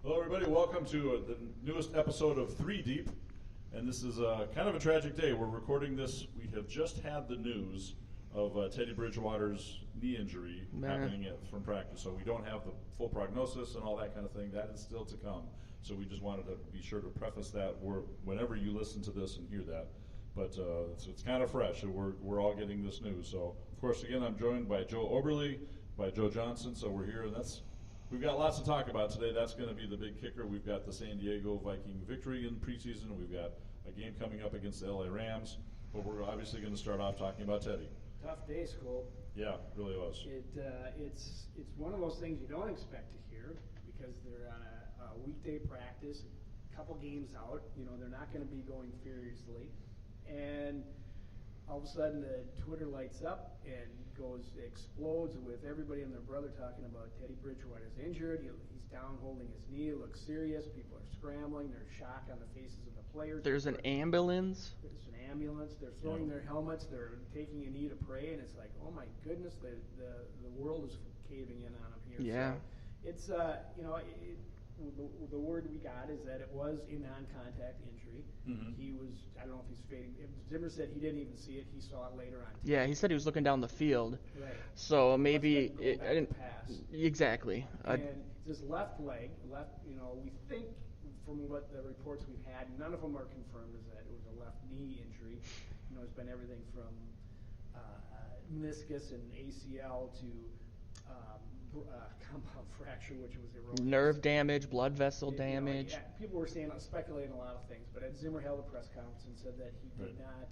Hello, everybody. Welcome to the newest episode of Three Deep. And this is kind of a tragic day. We're recording this. We have just had the news of Teddy Bridgewater's knee injury happening from practice. So we don't have the full prognosis and all that kind of thing. That is still to come. So we just wanted to be sure to preface that whenever you listen to this and hear that. But it's kind of fresh. So we're all getting this news. So, of course, again, I'm joined by Joe Oberly, by Joe Johnson. So we're here, and we've got lots to talk about today. That's going to be the big kicker. We've got the San Diego Viking victory in preseason. We've got a game coming up against the LA Rams. But we're obviously going to start off talking about Teddy. Tough day, School. Yeah, it really was. It's one of those things you don't expect to hear because they're on a weekday practice, a couple games out. They're not going to be going furiously. And all of a sudden the Twitter lights up and explodes with everybody and their brother talking about Teddy Bridgewater's injured. He's down holding his knee. It looks serious. People are scrambling. There's shock on the faces of the players. There's an ambulance. There's an ambulance. They're throwing their helmets. They're taking a knee to pray, and it's like, oh my goodness, the world is caving in on them here. Yeah. So it's the word we got is that it was a non-contact injury. Mm-hmm. He was, I don't know if he's fading. Zimmer said he didn't even see it. He saw it later on. Yeah, he said he was looking down the field. Right. So maybe it didn't pass. Exactly. And his left leg, we think from what the reports we've had, none of them are confirmed, is that it was a left knee injury. It's been everything from meniscus and ACL to compound fracture, which was erroneous. Nerve damage, blood vessel damage. People were speculating a lot of things, but Zimmer held a press conference and said that he did not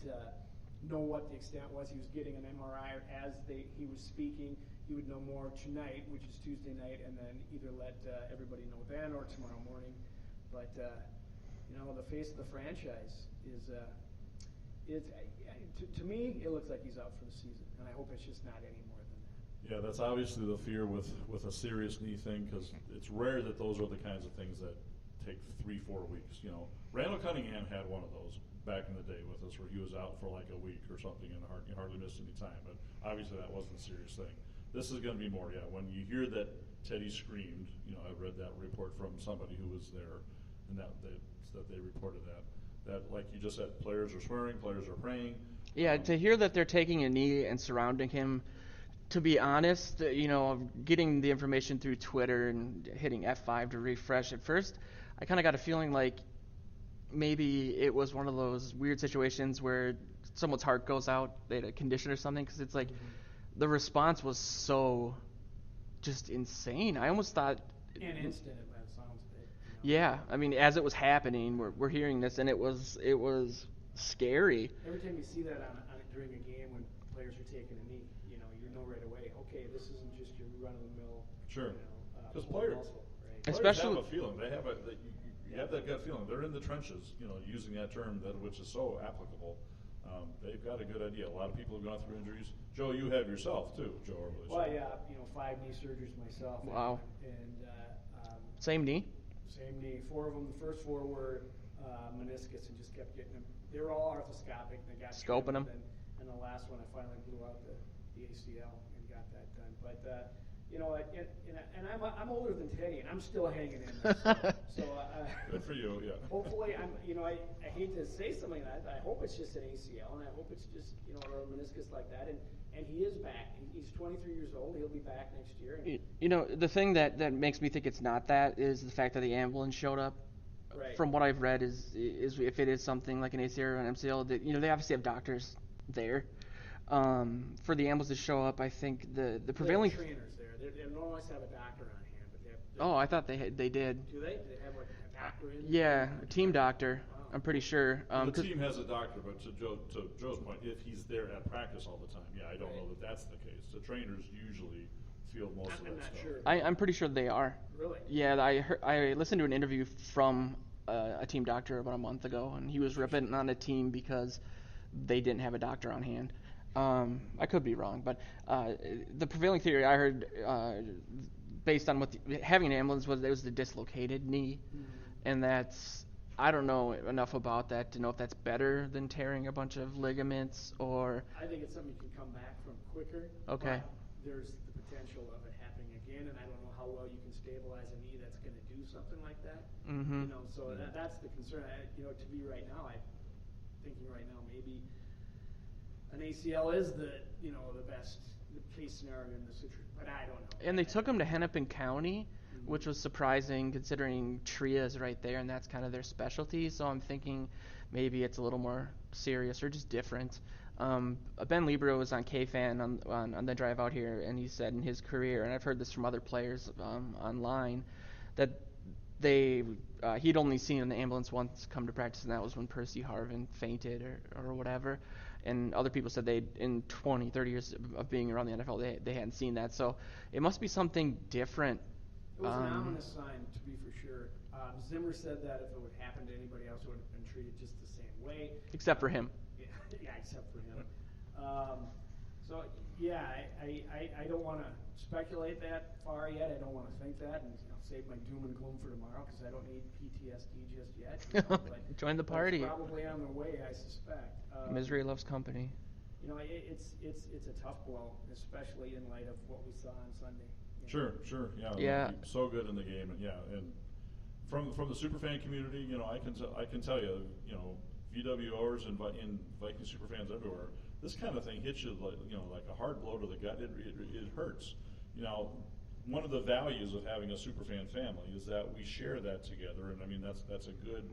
know what the extent was. He was getting an MRI as he was speaking. He would know more tonight, which is Tuesday night, and then either let everybody know then or tomorrow morning. But the face of the franchise is to me, it looks like he's out for the season, and I hope it's just not any more than that. Yeah, that's obviously the fear with a serious knee thing, because it's rare that those are the kinds of things that take 3-4 weeks. Randall Cunningham had one of those back in the day with us, where he was out for like a week or something and hardly missed any time. But obviously that wasn't a serious thing. This is going to be more. Yeah, when you hear that Teddy screamed, I read that report from somebody who was there, and that they reported that like you just said, players are swearing, players are praying. Yeah, to hear that they're taking a knee and surrounding him. To be honest, getting the information through Twitter and hitting F5 to refresh at first, I kind of got a feeling like maybe it was one of those weird situations where someone's heart goes out, they had a condition or something, because it's like the response was so just insane. I almost thought... And instant, by the sounds of it. Yeah, I mean, as it was happening, we're hearing this, and it was scary. Every time you see that during a game when players are taking a knee, you know right away, okay, this isn't just your run-of-the-mill. Sure. Because players especially have a feeling. They have you have that gut feeling. They're in the trenches, using that term which is so applicable. They've got a good idea. A lot of people have gone through injuries. Joe, you have yourself too, Joe Oberly. Well, yeah, 5 knee surgeries myself. Wow. And same knee? Same knee. 4 of them. The first 4 were meniscus and just kept getting them. They were all arthroscopic. And they got scoping them. And the last one, I finally blew out the ACL and got that done. But and I'm older than Teddy, and I'm still hanging in there. So good for you. Yeah. Hopefully, I hate to say something like that. I hope it's just an ACL, and I hope it's just a meniscus like that. And he is back. He's 23 years old. He'll be back next year. The thing that makes me think it's not that is the fact that the ambulance showed up. Right. From what I've read is if it is something like an ACL or an MCL, that they obviously have doctors there. For the ambulance to show up, I think the prevailing trainers there. They don't always have a doctor on hand, but they have. Oh, I thought they did. Do they? Do they have a doctor in? Yeah, a team doctor. Wow. I'm pretty sure. The team has a doctor, but to Joe's point, if he's there at practice all the time, I don't know that that's the case. The trainers usually field most of that stuff. Sure. I'm pretty sure they are. Really? Yeah, I listened to an interview from a team doctor about a month ago, and he was ripping on a team because they didn't have a doctor on hand. I could be wrong, but the prevailing theory I heard, based on having an ambulance, was it was the dislocated knee, and I don't know enough about that to know if that's better than tearing a bunch of ligaments or. I think it's something you can come back from quicker. Okay. But there's the potential of it happening again, and I don't know how how well you can stabilize a knee that's going to do something like that. Mm-hmm. So that's the concern. To be right now, I'm thinking right now maybe an ACL is the best case scenario in the situation, but I don't know. And they took him to Hennepin County, which was surprising considering Tria is right there, and that's kind of their specialty. So I'm thinking maybe it's a little more serious or just different. Ben Libro was on K-Fan on the drive out here, and he said in his career, and I've heard this from other players online, that he'd only seen an ambulance once come to practice, and that was when Percy Harvin fainted or whatever. And other people said in 20, 30 years of being around the NFL, they hadn't seen that. So it must be something different. It was an ominous sign, to be for sure. Zimmer said that if it would happen to anybody else, it would have been treated just the same way. Except for him. Yeah, except for him. I don't want to speculate that far yet. I don't want to think that and save my doom and gloom for tomorrow because I don't need PTSD just yet. But join the party. It's probably on the way, I suspect. Misery loves company. It's a tough blow, especially in light of what we saw on Sunday. Sure, yeah. So good in the game, and from the superfan community, I can tell you, VWOers and Viking superfans everywhere. This kind of thing hits you like a hard blow to the gut. It hurts. One of the values of having a superfan family is that we share that together, and I mean that's a good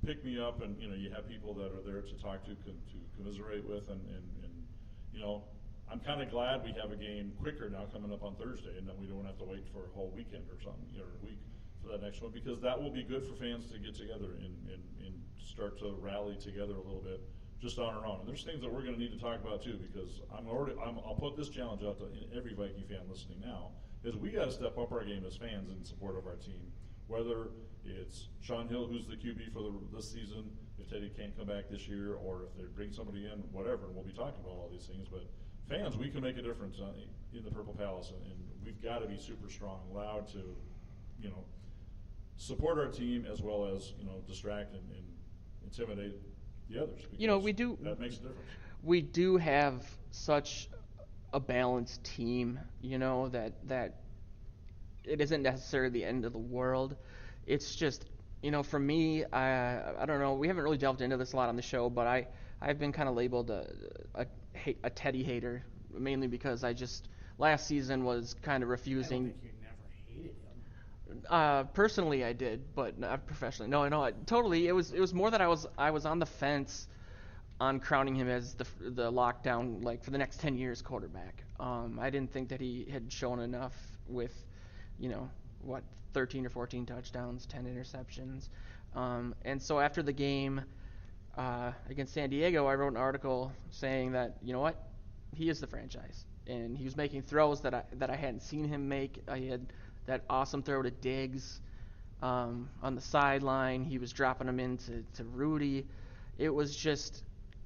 pick me up, and you have people that are there to talk to commiserate with, and I'm kind of glad we have a game quicker now coming up on Thursday, and that we don't have to wait for a whole weekend or something, or a week for that next one, because that will be good for fans to get together and start to rally together a little bit just on our own. And there's things that we're going to need to talk about too, because I'll put this challenge out to every Viking fan listening now, is we got to step up our game as fans in support of our team. Whether it's Sean Hill, who's the QB for this season, if Teddy can't come back this year, or if they bring somebody in, whatever, and we'll be talking about all these things. But fans, we can make a difference in the Purple Palace, and we've got to be super strong, loud to, support our team as well as, distract and intimidate the others. We do. That makes a difference. We do have such a balanced team, that it isn't necessarily the end of the world. It's just, for me, I don't know. We haven't really delved into this a lot on the show, but I've been kind of labeled a Teddy hater, mainly because last season was kind of refusing. I don't think you never hated him. Personally, I did, but not professionally. No, totally. It was more that I was on the fence on crowning him as the lockdown, like, for the next 10 years quarterback. I didn't think that he had shown enough with, 13 or 14 touchdowns, 10 interceptions. And so after the game against San Diego, I wrote an article saying that, he is the franchise. And he was making throws that I hadn't seen him make. I had that awesome throw to Diggs on the sideline. He was dropping them into Rudy. It was just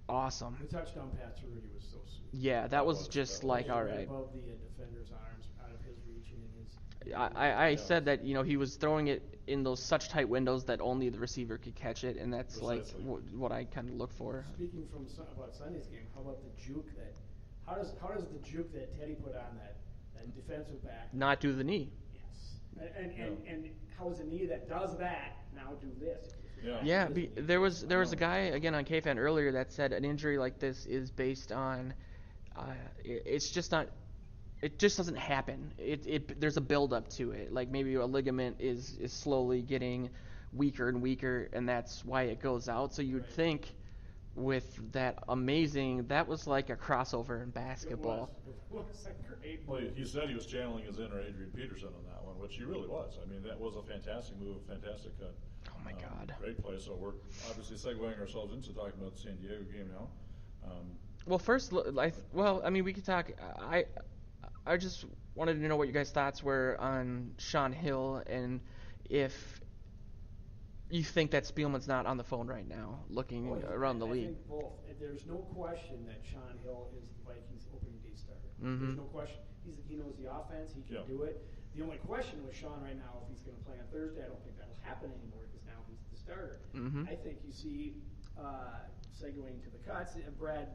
awesome. The touchdown pass to Rudy was so sweet. Yeah, that was just like, all right. Above the defender's arms, out of his reach and in his. I said that he was throwing it in those such tight windows that only the receiver could catch it, and that's precisely like what I kind of look for. Speaking about Sunday's game, how about the juke that? How does the juke that Teddy put on that defensive back not do the knee? Yes, and how is a knee that does that now do this? Yeah, there was a guy again on KFan earlier that said an injury like this is based on it's just not. It just doesn't happen. There's a build-up to it. Like maybe a ligament is slowly getting weaker and weaker, and that's why it goes out. So you'd think with that was like a crossover in basketball. It was a great move. Well, he said he was channeling his inner Adrian Peterson on that one, which he really was. I mean, that was a fantastic move, a fantastic cut. Oh, my God. Great play. So we're obviously segueing ourselves into talking about the San Diego game now. Well, first, we could talk. I just wanted to know what you guys' thoughts were on Sean Hill and if you think that Spielman's not on the phone right now looking around the league. I think both. There's no question that Sean Hill is the Vikings' opening day starter. Mm-hmm. There's no question. He knows the offense. He can do it. The only question with Sean right now, if he's going to play on Thursday, I don't think that'll happen anymore because now he's the starter. Mm-hmm. I think you see, segueing to the cuts, Brad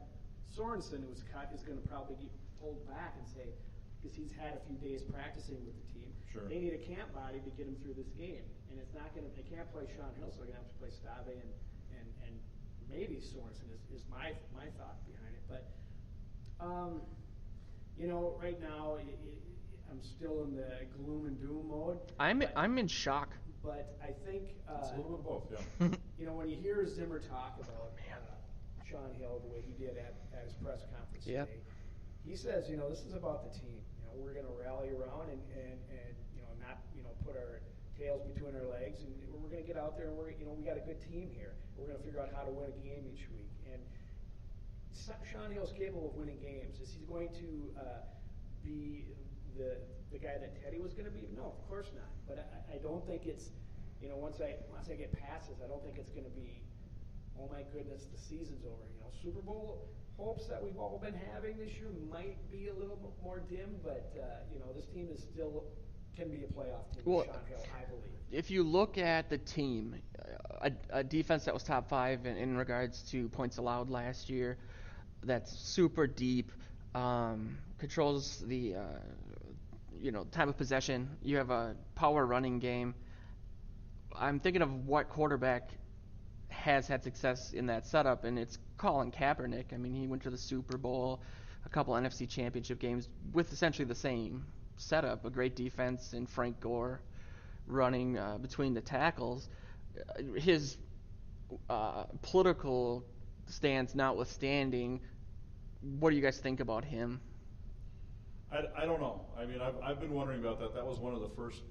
Sorensen, who's cut, is going to probably get pulled back and say, because he's had a few days practicing with the team. Sure. They need a camp body to get him through this game, and it's not going to. They can't play Sean Hill, so they're going to have to play Stave and maybe Sorensen is my thought behind it. But right now I'm still in the gloom and doom mode. I'm in shock. But I think it's a little bit of both, yeah. When you hear Zimmer talk about Sean Hill the way he did at his press conference today, he says, this is about the team. We're going to rally around and not put our tails between our legs, and we're going to get out there and we got a good team here. We're going to figure out how to win a game each week. And Sean Hill's capable of winning games. Is he going to be the guy that Teddy was going to be? No, of course not. But I don't think it's once I get past this, I don't think it's going to be, oh my goodness, the season's over. Super Bowl hopes that we've all been having this year might be a little bit more dim, but this team is still can be a playoff team. Well, Sean Hill, I believe. If you look at the team, a defense that was top 5 in regards to points allowed last year, that's super deep, controls the time of possession. You have a power running game. I'm thinking of what quarterback has had success in that setup, and it's Colin Kaepernick. I mean, he went to the Super Bowl, a couple NFC Championship games with essentially the same setup, a great defense, and Frank Gore running between the tackles. His political stance notwithstanding, what do you guys think about him? I don't know. I mean, I've been wondering about that. That was one of the first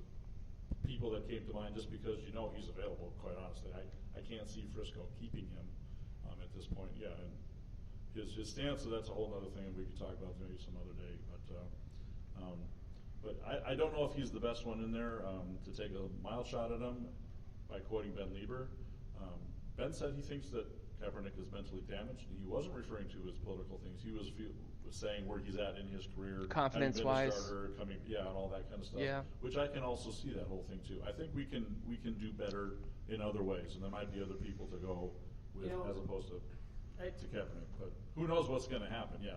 people that came to mind, just because he's available. Quite honestly, I can't see Frisco keeping him at this point. Yeah, and his stance. So that's a whole other thing we could talk about maybe some other day. But I don't know if he's the best one in there to take a mild shot at him by quoting Ben Lieber. Ben said he thinks that Kaepernick is mentally damaged. He wasn't referring to his political things. He was saying where he's at in his career, confidence-wise, and all that kind of stuff. Yeah. Which I can also see that whole thing too. I think we can do better in other ways, and there might be other people to go with as opposed to Kaepernick. But who knows what's going to happen? Yeah,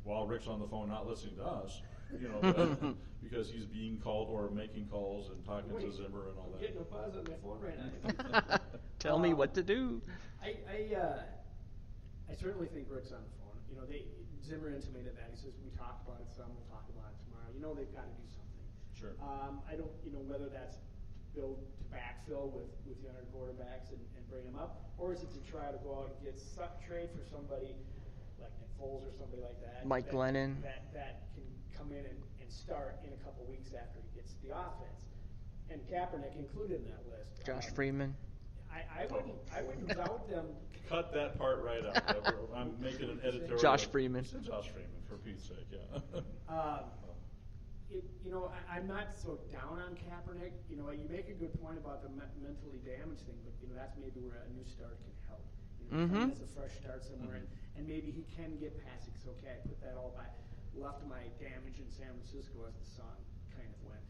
while Rick's on the phone, not listening to us, because he's being called or making calls and talking to Zimmer and all that. I'm getting a buzz on my phone right now. Tell me what to do. I certainly think Rick's on the phone. Zimmer intimated that. He says, we talked about it some, we'll talk about it tomorrow. They've got to do something. Sure. I don't, whether that's build to backfill with younger quarterbacks and bring them up, or is it to try to go out and get trade for somebody like Nick Foles or somebody like that. Mike Glennon. That can come in and start in a couple weeks after he gets the offense. And Kaepernick included in that list. Josh Freeman. I wouldn't doubt them. Cut that part right out. I'm making an editorial. Josh Freeman. Josh Freeman, for Pete's sake, yeah. I'm not so down on Kaepernick. You make a good point about the mentally damaged thing, but that's maybe where a new start can help. As a fresh start somewhere, and maybe he can get past it. Okay, I put that all by left of my damage in San Francisco, as the song kind of went.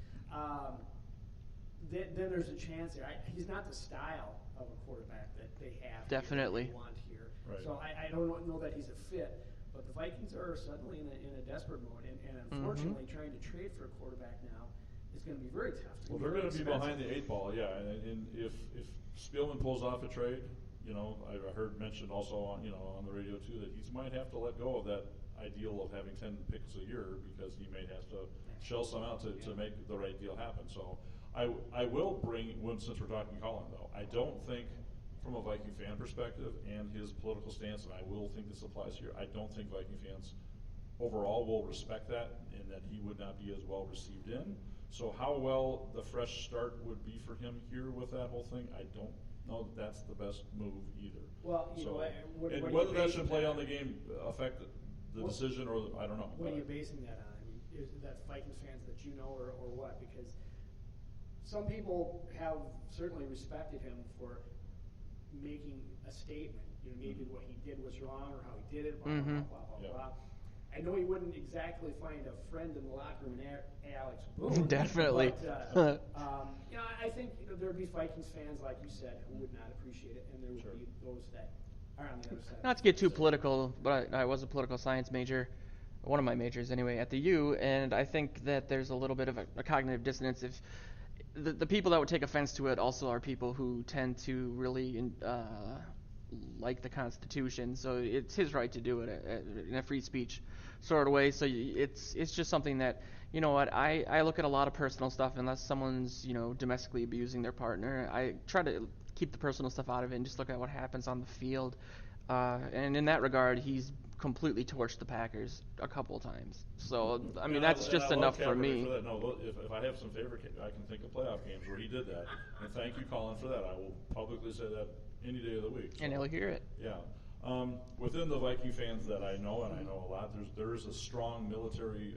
Then there's a chance there. He's not the style of a quarterback that they have. Definitely. Here, want here. Right. So I don't know that he's a fit. But the Vikings are suddenly in a desperate mode, and unfortunately, trying to trade for a quarterback now is going to be very tough. Well, they're going to be behind the 8 ball, yeah. And if Spielman pulls off a trade, I heard mentioned also on the radio too that he might have to let go of that ideal of having 10 picks a year, because he may have to shell some out to make the right deal happen. So I will bring, since we're talking Colin though, I don't think, from a Viking fan perspective and his political stance, and I will think this applies here, I don't think Viking fans overall will respect that, and that he would not be as well received in. So how well the fresh start would be for him here with that whole thing, I don't know that that's the best move either. Well, and whether that should play on the game affect the decision, or I don't know. What are you basing that on? I mean, is that Vikings fans that or what? Because some people have certainly respected him for making a statement. Maybe what he did was wrong, or how he did it, blah, blah, blah, blah. I know he wouldn't exactly find a friend in the locker room in Alex Boone. Definitely. But, I think there would be Vikings fans, like you said, who would not appreciate it, and there would be those that are on the other side. Not to get too political, but I was a political science major. one of my majors anyway, at the U, and I think that there's a little bit of a cognitive dissonance if the people that would take offense to it also are people who tend to really like the Constitution, so it's his right to do it in a free speech sort of way. So it's just something that, you know what, I look at a lot of personal stuff unless someone's, domestically abusing their partner. I try to keep the personal stuff out of it and just look at what happens on the field. And in that regard, he's completely torched the Packers a couple times. So, I mean, that's just enough for me. For that. No, if I have some favorite, I can think of playoff games where he did that. And thank you, Colin, for that. I will publicly say that any day of the week. So, and he'll hear it. Yeah. Within the Viking fans that I know, and I know a lot, there is a strong military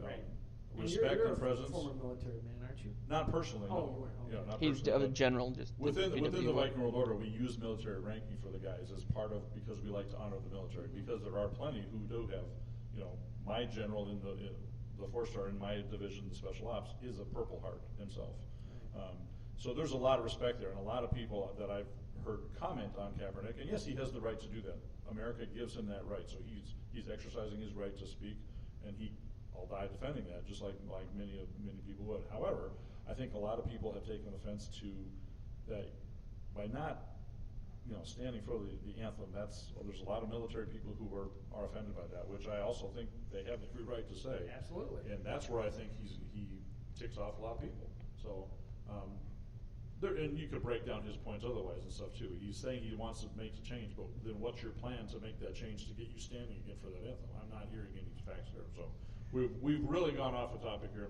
respect you're and presence. You're a former military man, aren't you? Not personally, no. Oh, you were. Okay. Not He's personally, a general, just within the Viking world order, we use military ranking for the guys as part of, because we like to honor the military. Because there are plenty who do have, my general in the 4-star in my division, the Special Ops, is a Purple Heart himself. So there's a lot of respect there, and a lot of people that I've heard comment on Kaepernick, and yes, he has the right to do that. America gives him that right, so he's exercising his right to speak, and I'll die defending that, just like many people would. However, I think a lot of people have taken offense to that by not, standing for the anthem. There's a lot of military people who are offended by that, which I also think they have the free right to say. Absolutely. And that's where I think he ticks off a lot of people. So, and you could break down his points otherwise and stuff too. He's saying he wants to make the change, but then what's your plan to make that change to get you standing again for that anthem? I'm not hearing any facts there. So we've really gone off the topic here.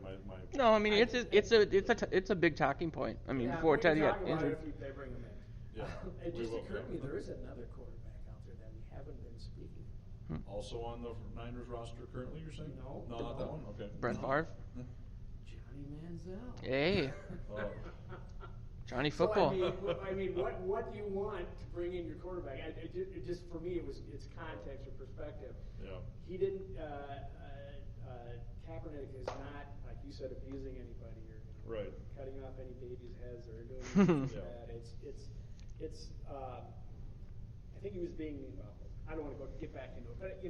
No, I mean it's a big talking point. I mean, before Teddy got injured. If they bring him in. Yeah, it just occurred to me there is another quarterback out there that we haven't been speaking of. Also on the Niners roster currently, you're saying? No, not that one. Okay. Brett Favre. Johnny Manziel. Hey. Johnny Football. So, I mean, what do you want to bring in your quarterback? It just for me, it's context or perspective. Yeah. He didn't. Kaepernick is not, like you said, abusing anybody or cutting off any babies' heads or doing anything like that. It's. I think he was being. I don't want to get back into it, but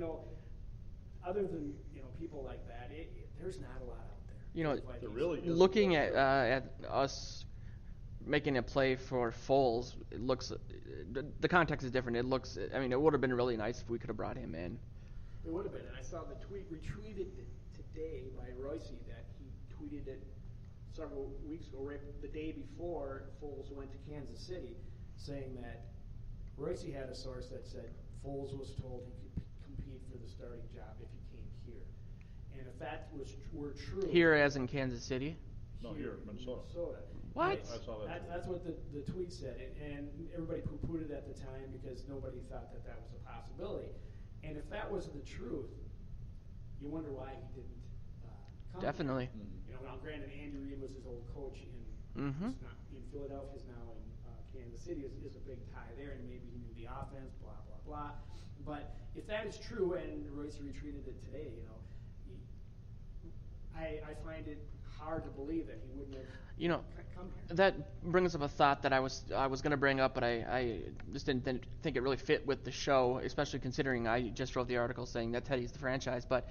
other than people like that, there's not a lot out there. There really is. Looking at us making a play for Foles, it looks. The context is different. It looks. I mean, it would have been really nice if we could have brought him in. It would have been, and I saw the tweet retweeted today by Royce that he tweeted it several weeks ago, right the day before Foles went to Kansas City, saying that Royce had a source that said Foles was told he could compete for the starting job if he came here, and if that were true. Here, as in Kansas City. No, here in Minnesota. What? I saw that. That's what the tweet said, and everybody poo-pooed it at the time because nobody thought that was a possibility. And if that was the truth, you wonder why he didn't come. Definitely. Now granted, Andy Reid was his old coach in Philadelphia, is now in Kansas City, is a big tie there, and maybe he knew the offense, blah, blah, blah. But if that is true, and Royce retweeted it today, I find it hard to believe that he wouldn't have come here. That brings up a thought that I was going to bring up, but I just didn't think it really fit with the show, especially considering I just wrote the article saying that Teddy's the franchise. But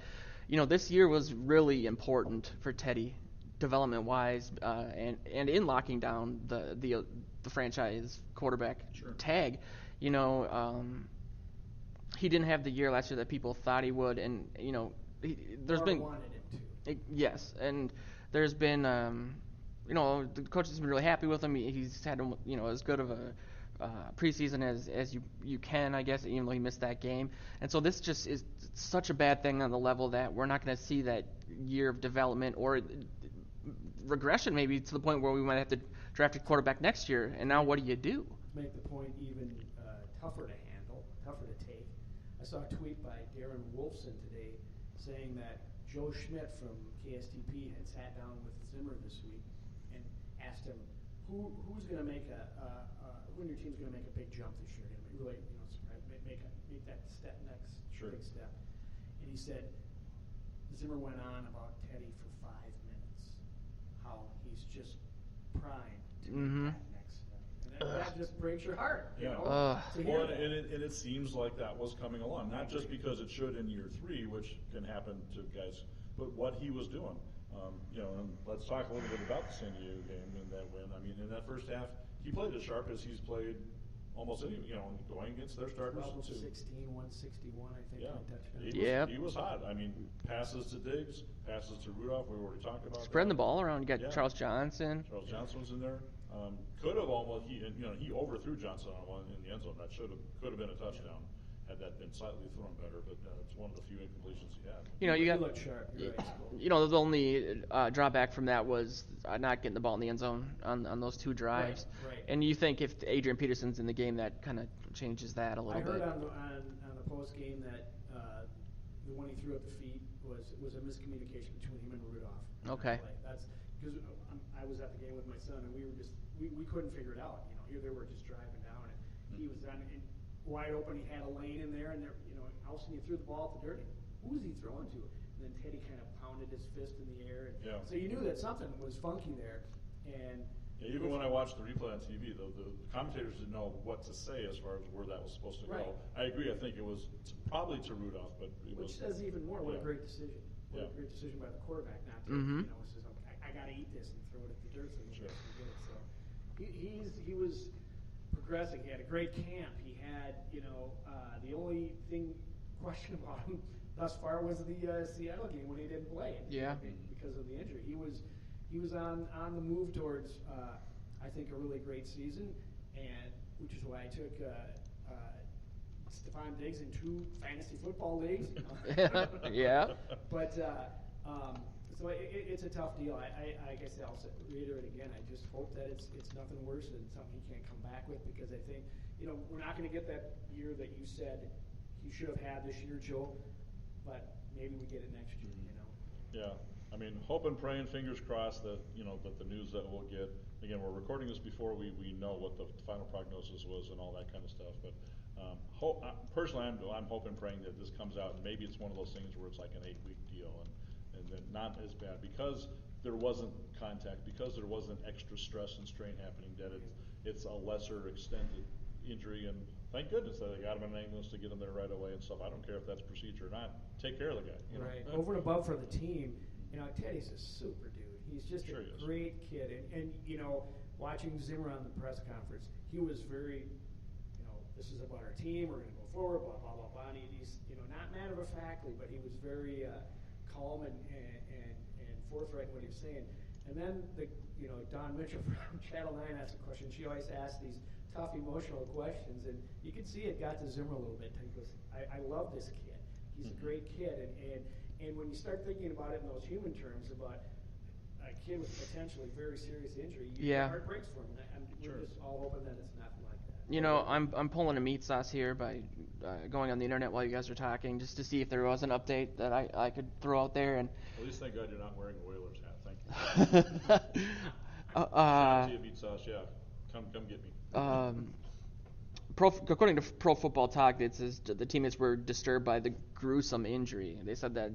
this year was really important for Teddy, development-wise, and in locking down the franchise quarterback tag. He didn't have the year last year that people thought he would, and there's been wanted him to. Yes, and there's been the coach has been really happy with him. He's had as good of a preseason as you can, I guess, even though he missed that game. And so this just is such a bad thing on the level that we're not going to see that year of development or regression, maybe to the point where we might have to draft a quarterback next year. And now what do you do? To make the point even tougher to handle, tougher to take, I saw a tweet by Darren Wolfson today saying that Joe Schmidt from KSTP had sat down with Zimmer this week and asked him who's going to make who in your team's going to make a big jump this year, really make that big step. And he said Zimmer went on about Teddy for 5 minutes, how he's just primed to make that next step. And just breaks your heart. You Yeah. know, to hear Well, that. and it seems like that was coming along, not just because it should in year 3, which can happen to guys, but what he was doing. And let's talk a little bit about the San Diego game and that win. I mean, in that first half, he played as sharp as he's played almost any, going against their starters 12 too. 16, 161, I think. Yeah, on touchdown. he was hot. I mean, passes to Diggs, passes to Rudolph. We already talked about Spreading that. the ball around. You got Yeah. Charles Johnson. Charles Johnson was in there. Could have almost he overthrew Johnson on one in the end zone. That could have been a touchdown had that been slightly thrown better. But it's one of the few incompletions he had. You got. look sharp. You're right, The only drawback from that was not getting the ball in the end zone on those 2 drives. Right. And you think if Adrian Peterson's in the game, that kind of changes that a little I heard bit. on the post game that the one he threw at the feet was a miscommunication between him and Rudolph. Okay. That's because I was at the game with my son, and we couldn't figure it out. Here they were just driving down, and he was on wide open. He had a lane in there, and all of a sudden he threw the ball to Dirty. Who was he throwing to? And then Teddy kind of pounded his fist in the air. So you knew that something was funky there. And even when I watched the replay on TV, the commentators didn't know what to say as far as where that was supposed to go. Right. I agree. I think it was probably to Rudolph, but which says even more. What a great decision. What a great decision by the quarterback not to, says, I got to eat this and throw it at the dirt so he gets to get it. So he was progressing. He had a great camp. He had, the only thing question about him thus far was the Seattle game when he didn't play. Yeah. Because of the injury. He was on the move towards, I think, a really great season, and which is why I took Stephon Diggs in 2 fantasy football leagues. Yeah. But so it's a tough deal. I guess I'll reiterate again. I just hope that it's nothing worse than something he can't come back with, because I think we're not going to get that year that you said he should have had this year, Joe. But maybe we get it next year. Yeah. I mean, hope and pray and fingers crossed that that the news that we'll get. Again, we're recording this before we know what the final prognosis was and all that kind of stuff. But personally, I'm hoping and praying that this comes out, and maybe it's one of those things where it's like an 8-week deal and then not as bad because there wasn't contact, because there wasn't extra stress and strain happening. That it's a lesser extended injury, and thank goodness that they got him in an ambulance to get him there right away and stuff. I don't care if that's procedure or not. Take care of the guy. Right. Over and above for the team. Teddy's a super dude. He's just a great kid. And watching Zimmer on the press conference, he was very, this is about our team. We're going to go forward, blah, blah, blah, blah. And he's, not matter-of-factly, but he was very calm and forthright in what he was saying. And then, Don Mitchell from Channel 9 asked a question. She always asks these tough, emotional questions. And you could see it got to Zimmer a little bit. He goes, I love this kid. He's a great kid. And when you start thinking about it in those human terms, about a kid with potentially very serious injury, your heart breaks for him. And we're just all hoping that it's nothing like that. I'm pulling a meat sauce here by going on the internet while you guys are talking, just to see if there was an update that I could throw out there. And at least thank God you're not wearing a Whalers hat. Thank you. Shout meat sauce, yeah. Come get me. According to Pro Football Talk, it says the teammates were disturbed by the gruesome injury. They said that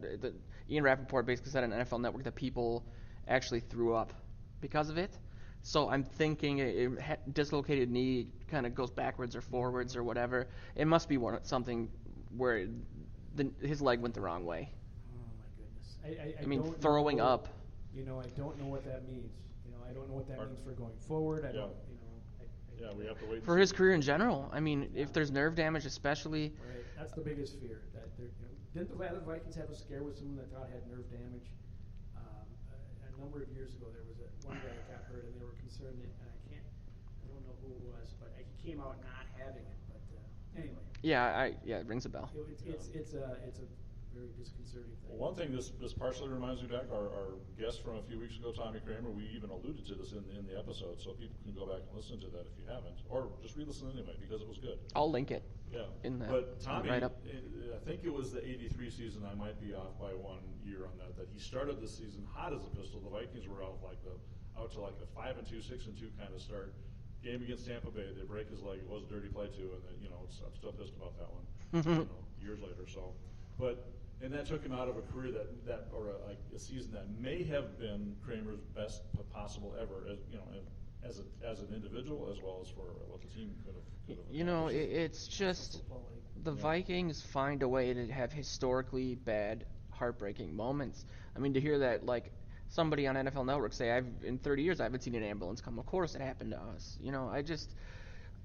Ian Rappaport basically said on NFL Network that people actually threw up because of it. So I'm thinking a dislocated knee kind of goes backwards or forwards or whatever. It must be something where his leg went the wrong way. Oh my goodness! I mean, throwing up. I don't know what that means. I don't know what that means for going forward. I don't. Yeah, we have to wait. For his career in general. I mean, if there's nerve damage, especially. Right. That's the biggest fear. That didn't the Vikings have a scare with someone that thought had nerve damage? A number of years ago, there was one guy that got hurt, and they were concerned that, and I don't know who it was, but he came out not having it. But anyway. Yeah, it rings a bell. It's a very disconcerting thing. Well, one thing this partially reminds me back, our guest from a few weeks ago, Tommy Kramer, we even alluded to this in the episode, so people can go back and listen to that if you haven't, or just re-listen anyway because it was good. I'll link it. Yeah. But Tommy, write-up. I think it was the '83 season. I might be off by 1 year on that. That he started the season hot as a pistol. The Vikings were out to like a 5-2, 6-2 kind of start. Game against Tampa Bay, they break his leg. It was a dirty play too, and then I'm still pissed about that one. Years later, so. And that took him out of a career a season that may have been Kramer's best possible ever. As as an individual as well as for what the team could have It's just the Vikings find a way to have historically bad, heartbreaking moments. I mean, to hear that, like, somebody on NFL Network say, in 30 years, I haven't seen an ambulance come. Of course it happened to us.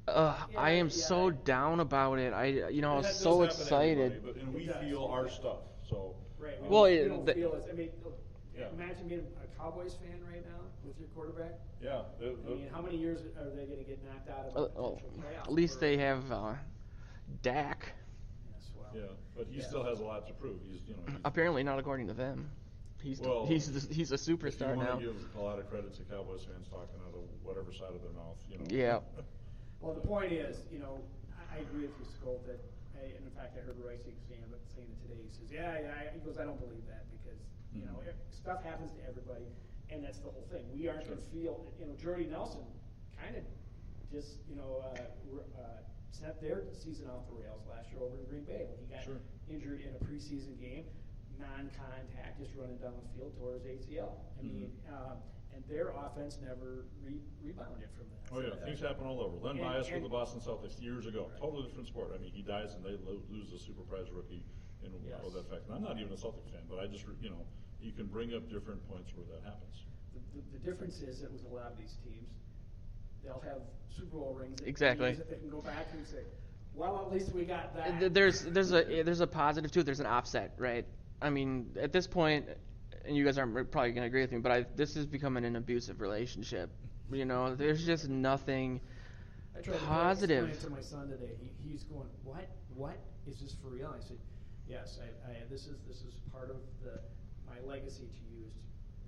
I am so down about it. I was so excited. And we feel our stuff, so. Right. Well, we don't feel it. I mean, imagine being a Cowboys fan right now with your quarterback. Yeah. I mean, how many years are they going to get knocked out of a potential playoff? At least they have Dak. Yes, well. Yeah, but he still has a lot to prove. He's apparently not according to them. He's a superstar now. If you want to give a lot of credit to Cowboys fans talking out of whatever side of their mouth, Yeah. Well, the point is, I agree with you, Scott, that, and in fact, I heard Royce saying it today. He says, he goes, I don't believe that because, stuff happens to everybody, and that's the whole thing. We aren't going to feel, Jordy Nelson kind of just, set their season off the rails last year over in Green Bay when he got injured in a preseason game, non-contact, just running down the field towards ACL. I mean, and their offense never rebounded from that. Oh, yeah, things happen all over. Len Bias with the Boston Celtics years ago, totally different sport. I mean, he dies and they lose the super prize rookie in that fact. And I'm not even a Celtics fan, but I just, you can bring up different points where that happens. The difference is that with a lot of these teams, they'll have Super Bowl rings. Exactly. That they can go back and say, well, at least we got that. There's a positive too. There's an offset, right? I mean, at this point, and you guys aren't probably going to agree with me, but this is becoming an abusive relationship. There's just nothing positive. I tried to explain it to my son today. He's going, what? Is this for real? I said, yes. This is part of my legacy to you is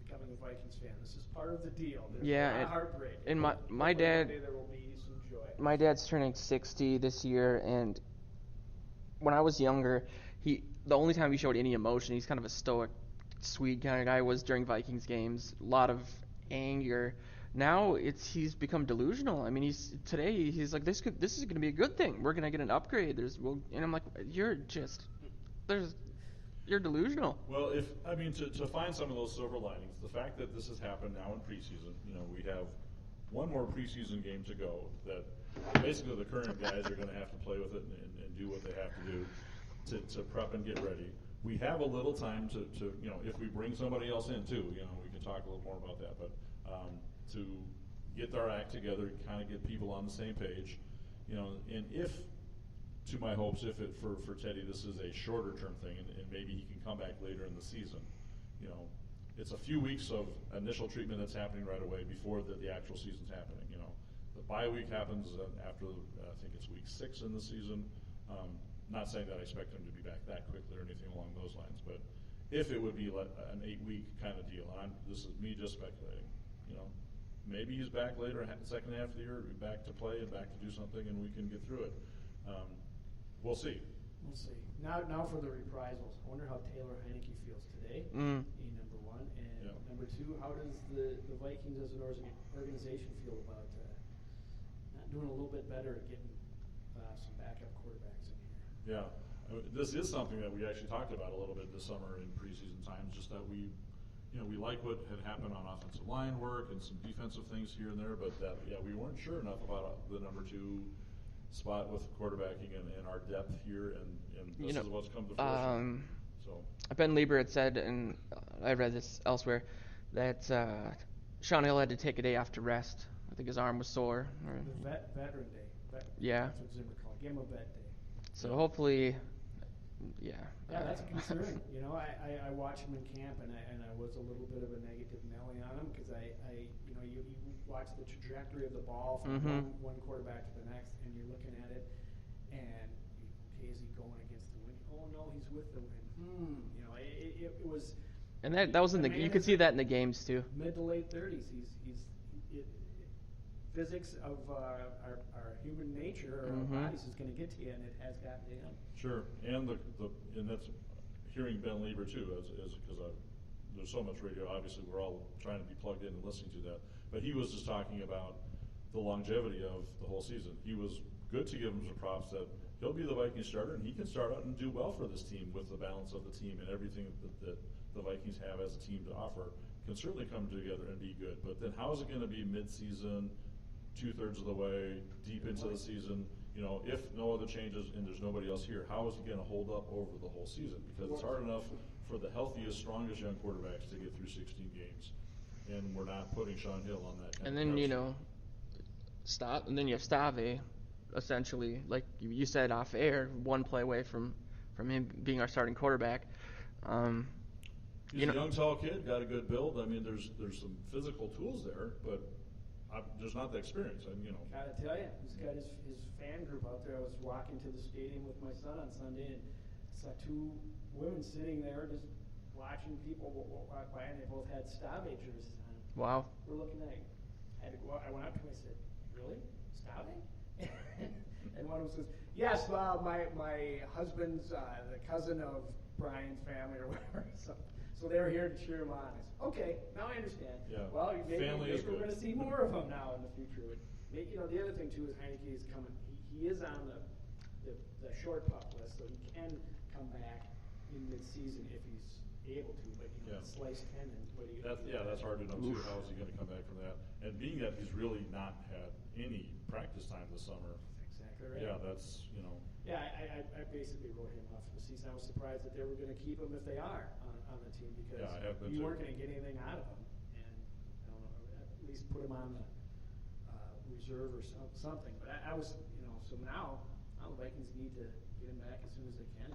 becoming a Vikings fan. This is part of the deal. There's a lot of heartbreak. And my dad. There will be some joy. My dad's turning 60 this year, and when I was younger, the only time he showed any emotion, he's kind of a stoic, sweet kind of guy, was during Vikings games. A lot of anger. Now he's become delusional. I mean, he's like, this is going to be a good thing. We're going to get an upgrade. And I'm like, you're delusional. Well, to find some of those silver linings, the fact that this has happened now in preseason, we have one more preseason game to go that basically the current guys are going to have to play with it and do what they have to do to prep and get ready. We have a little time to if we bring somebody else in too, we can talk a little more about that, but to get our act together, kind of get people on the same page, and if, to my hopes, for Teddy this is a shorter term thing and maybe he can come back later in the season, it's a few weeks of initial treatment that's happening right away before the actual season's happening. The bye week happens after I think it's week 6 in the season. Not saying that I expect him to be back that quickly or anything along those lines, but if it would be an 8-week kind of deal, and this is me just speculating, maybe he's back later, second half of the year, back to play and back to do something, and we can get through it. We'll see. We'll see. Now for the reprisals. I wonder how Taylor Heineke feels today. Number one, and number two, how does the Vikings as an organization feel about not doing a little bit better at getting some backup quarterbacks in here? Yeah, this is something that we actually talked about a little bit this summer in preseason times. Just that we like what had happened on offensive line work and some defensive things here and there, but that we weren't sure enough about the number 2 spot with quarterbacking and our depth here, and this is what's come to fruition. Ben Lieber had said, and I read this elsewhere, that Sean Hill had to take a day off to rest. I think his arm was sore. The veteran day. Yeah. That's what Zimmer called it. Give him a vet day. So hopefully, Yeah, that's a concern. I watched him in camp, and I was a little bit of a negative Nelly on him because you watch the trajectory of the ball from one quarterback to the next, and you're looking at it, and okay, is he going against the wind? Oh no, he's with the wind. It was. And that was in you could see that in the games too. Mid to late 30s, physics of our human nature or our bodies is going to get to you, and it has gotten to him. Sure, and and that's hearing Ben Lieber too, because there's so much radio. Obviously, we're all trying to be plugged in and listening to that. But he was just talking about the longevity of the whole season. He was good to give him some props that he'll be the Vikings starter, and he can start out and do well for this team with the balance of the team and everything that the Vikings have as a team to offer can certainly come together and be good. But then how is it going to be mid-season, 2/3 of the way, deep into the season? If no other changes and there's nobody else here, how is he going to hold up over the whole season? Because it's hard enough for the healthiest, strongest young quarterbacks to get through 16 games, and we're not putting Sean Hill on that. And then you have Stave, essentially, like you said off air, one play away from him being our starting quarterback. He's a young, tall kid, got a good build. I mean, there's some physical tools there, but there's not the experience. Gotta tell you, he's got his fan group out there. I was walking to the stadium with my son on Sunday and saw two women sitting there just watching people walk by, and they both had Stave jerseys on. Wow. We're looking at it. I went up to him and I said, "Really? Stave?" And one of them says, "Yes, my husband's the cousin of Brian's family or whatever." So they're here to cheer him on. I said, "Okay, now I understand." Yeah. Well, maybe we're going to see more of him now in the future. The other thing too is Heineke is coming. He is on the short pup list, so he can come back in mid-season if he's able to. But sliced tendon. That's hard to know too. How is he going to come back from that? And being that he's really not had any practice time this summer. That's exactly right. Yeah, that's Yeah, I basically wrote him off for the season. I was surprised that they were going to keep him if they are on the team because you weren't going to get anything out of him, and I don't know, at least put him on the reserve or something. But I was, so now the Vikings need to get him back as soon as they can.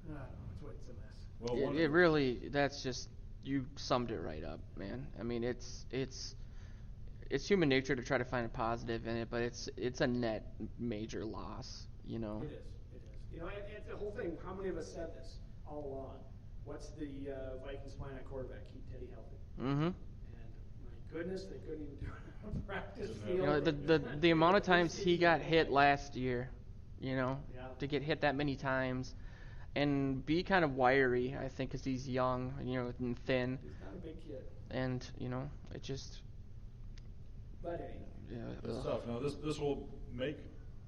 And, I don't know, it's a mess. Well, it really, that's just, you summed it right up, man. I mean, it's human nature to try to find a positive in it, but it's a net major loss, It is. And the whole thing, how many of us said this all along? What's the Vikings plan at quarterback? Keep Teddy healthy. Mm-hmm. And my goodness, they couldn't even do it on practice field. The amount of times he got hit last year, to get hit that many times, and be kind of wiry, I think, because he's young, and thin. He's not a big kid. And, it just... But anyway. Yeah, it's tough. Now, this will make,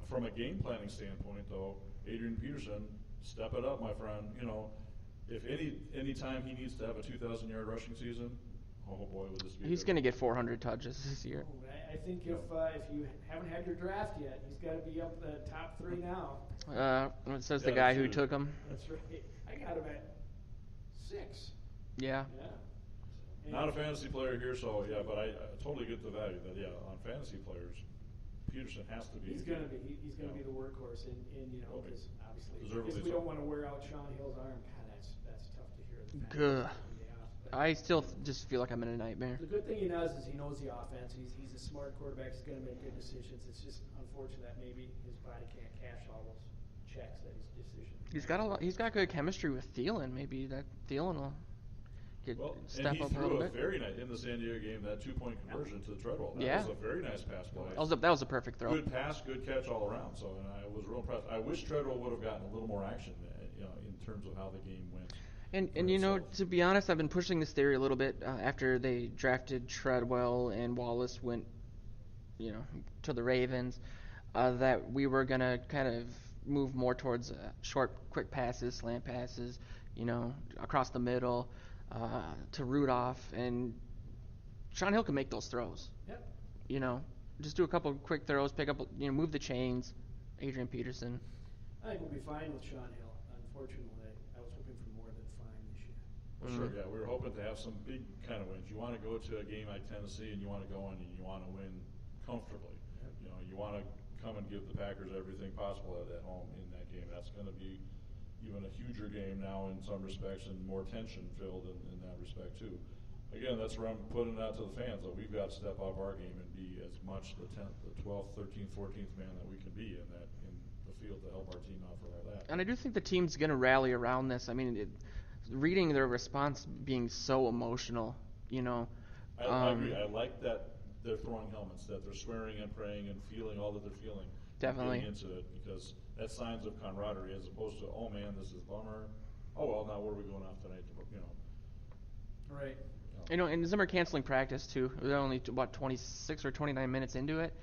from a game planning standpoint, though, Adrian Peterson, step it up, my friend. If any time he needs to have a 2,000-yard rushing season, oh boy, would this be. He's going to get 400 touches this year. I think if you haven't had your draft yet, he's got to be up the top 3 now. It says the guy who took him. That's right. I got him at 6. Yeah. Not a fantasy player here, so but I totally get the value that on fantasy players, Peterson has to be. He's going to be the workhorse, and because obviously we don't want to wear out Sean Hill's arm. God, that's tough to hear. Good. I still just feel like I'm in a nightmare. The good thing he does is he knows the offense. He's a smart quarterback. He's going to make good decisions. It's just unfortunate that maybe his body can't cash all those checks that his decision. He's got good chemistry with Thielen. Maybe that Thielen will step up a little bit. And he threw a very nice in the San Diego game, that 2-point conversion to the Treadwell. That was a very nice pass play. That was a perfect throw. Good pass, good catch all around. So, and I was real impressed. I wish Treadwell would have gotten a little more action, in terms of how the game went. And to be honest, I've been pushing this theory a little bit after they drafted Treadwell and Wallace went, to the Ravens, that we were gonna kind of move more towards short, quick passes, slant passes, across the middle, to Rudolph, and Sean Hill can make those throws. Yep. Just do a couple of quick throws, pick up, move the chains. Adrian Peterson. I think we'll be fine with Sean Hill. Unfortunately, I was hoping for more than fine this year. Well, sure, yeah. We were hoping to have some big kind of wins. You want to go to a game like Tennessee, and you want to go in and you want to win comfortably. Yep. You want to come and give the Packers everything possible at home in that game. That's going to be even a huger game now in some respects and more tension-filled in that respect, too. Again, that's where I'm putting it out to the fans, that we've got to step up our game and be as much the 10th, the 12th, 13th, 14th man that we can be in the field to help our team out for all that. And I do think the team's going to rally around this. I mean, reading their response being so emotional, I agree. I like that they're throwing helmets, that they're swearing and praying and feeling all that they're feeling. Definitely. Getting into it, because that's signs of camaraderie as opposed to, oh man, this is a bummer. Oh well, now where are we going off tonight? Right. And Zimmer canceling practice too. They're only 26 or 29 minutes into it.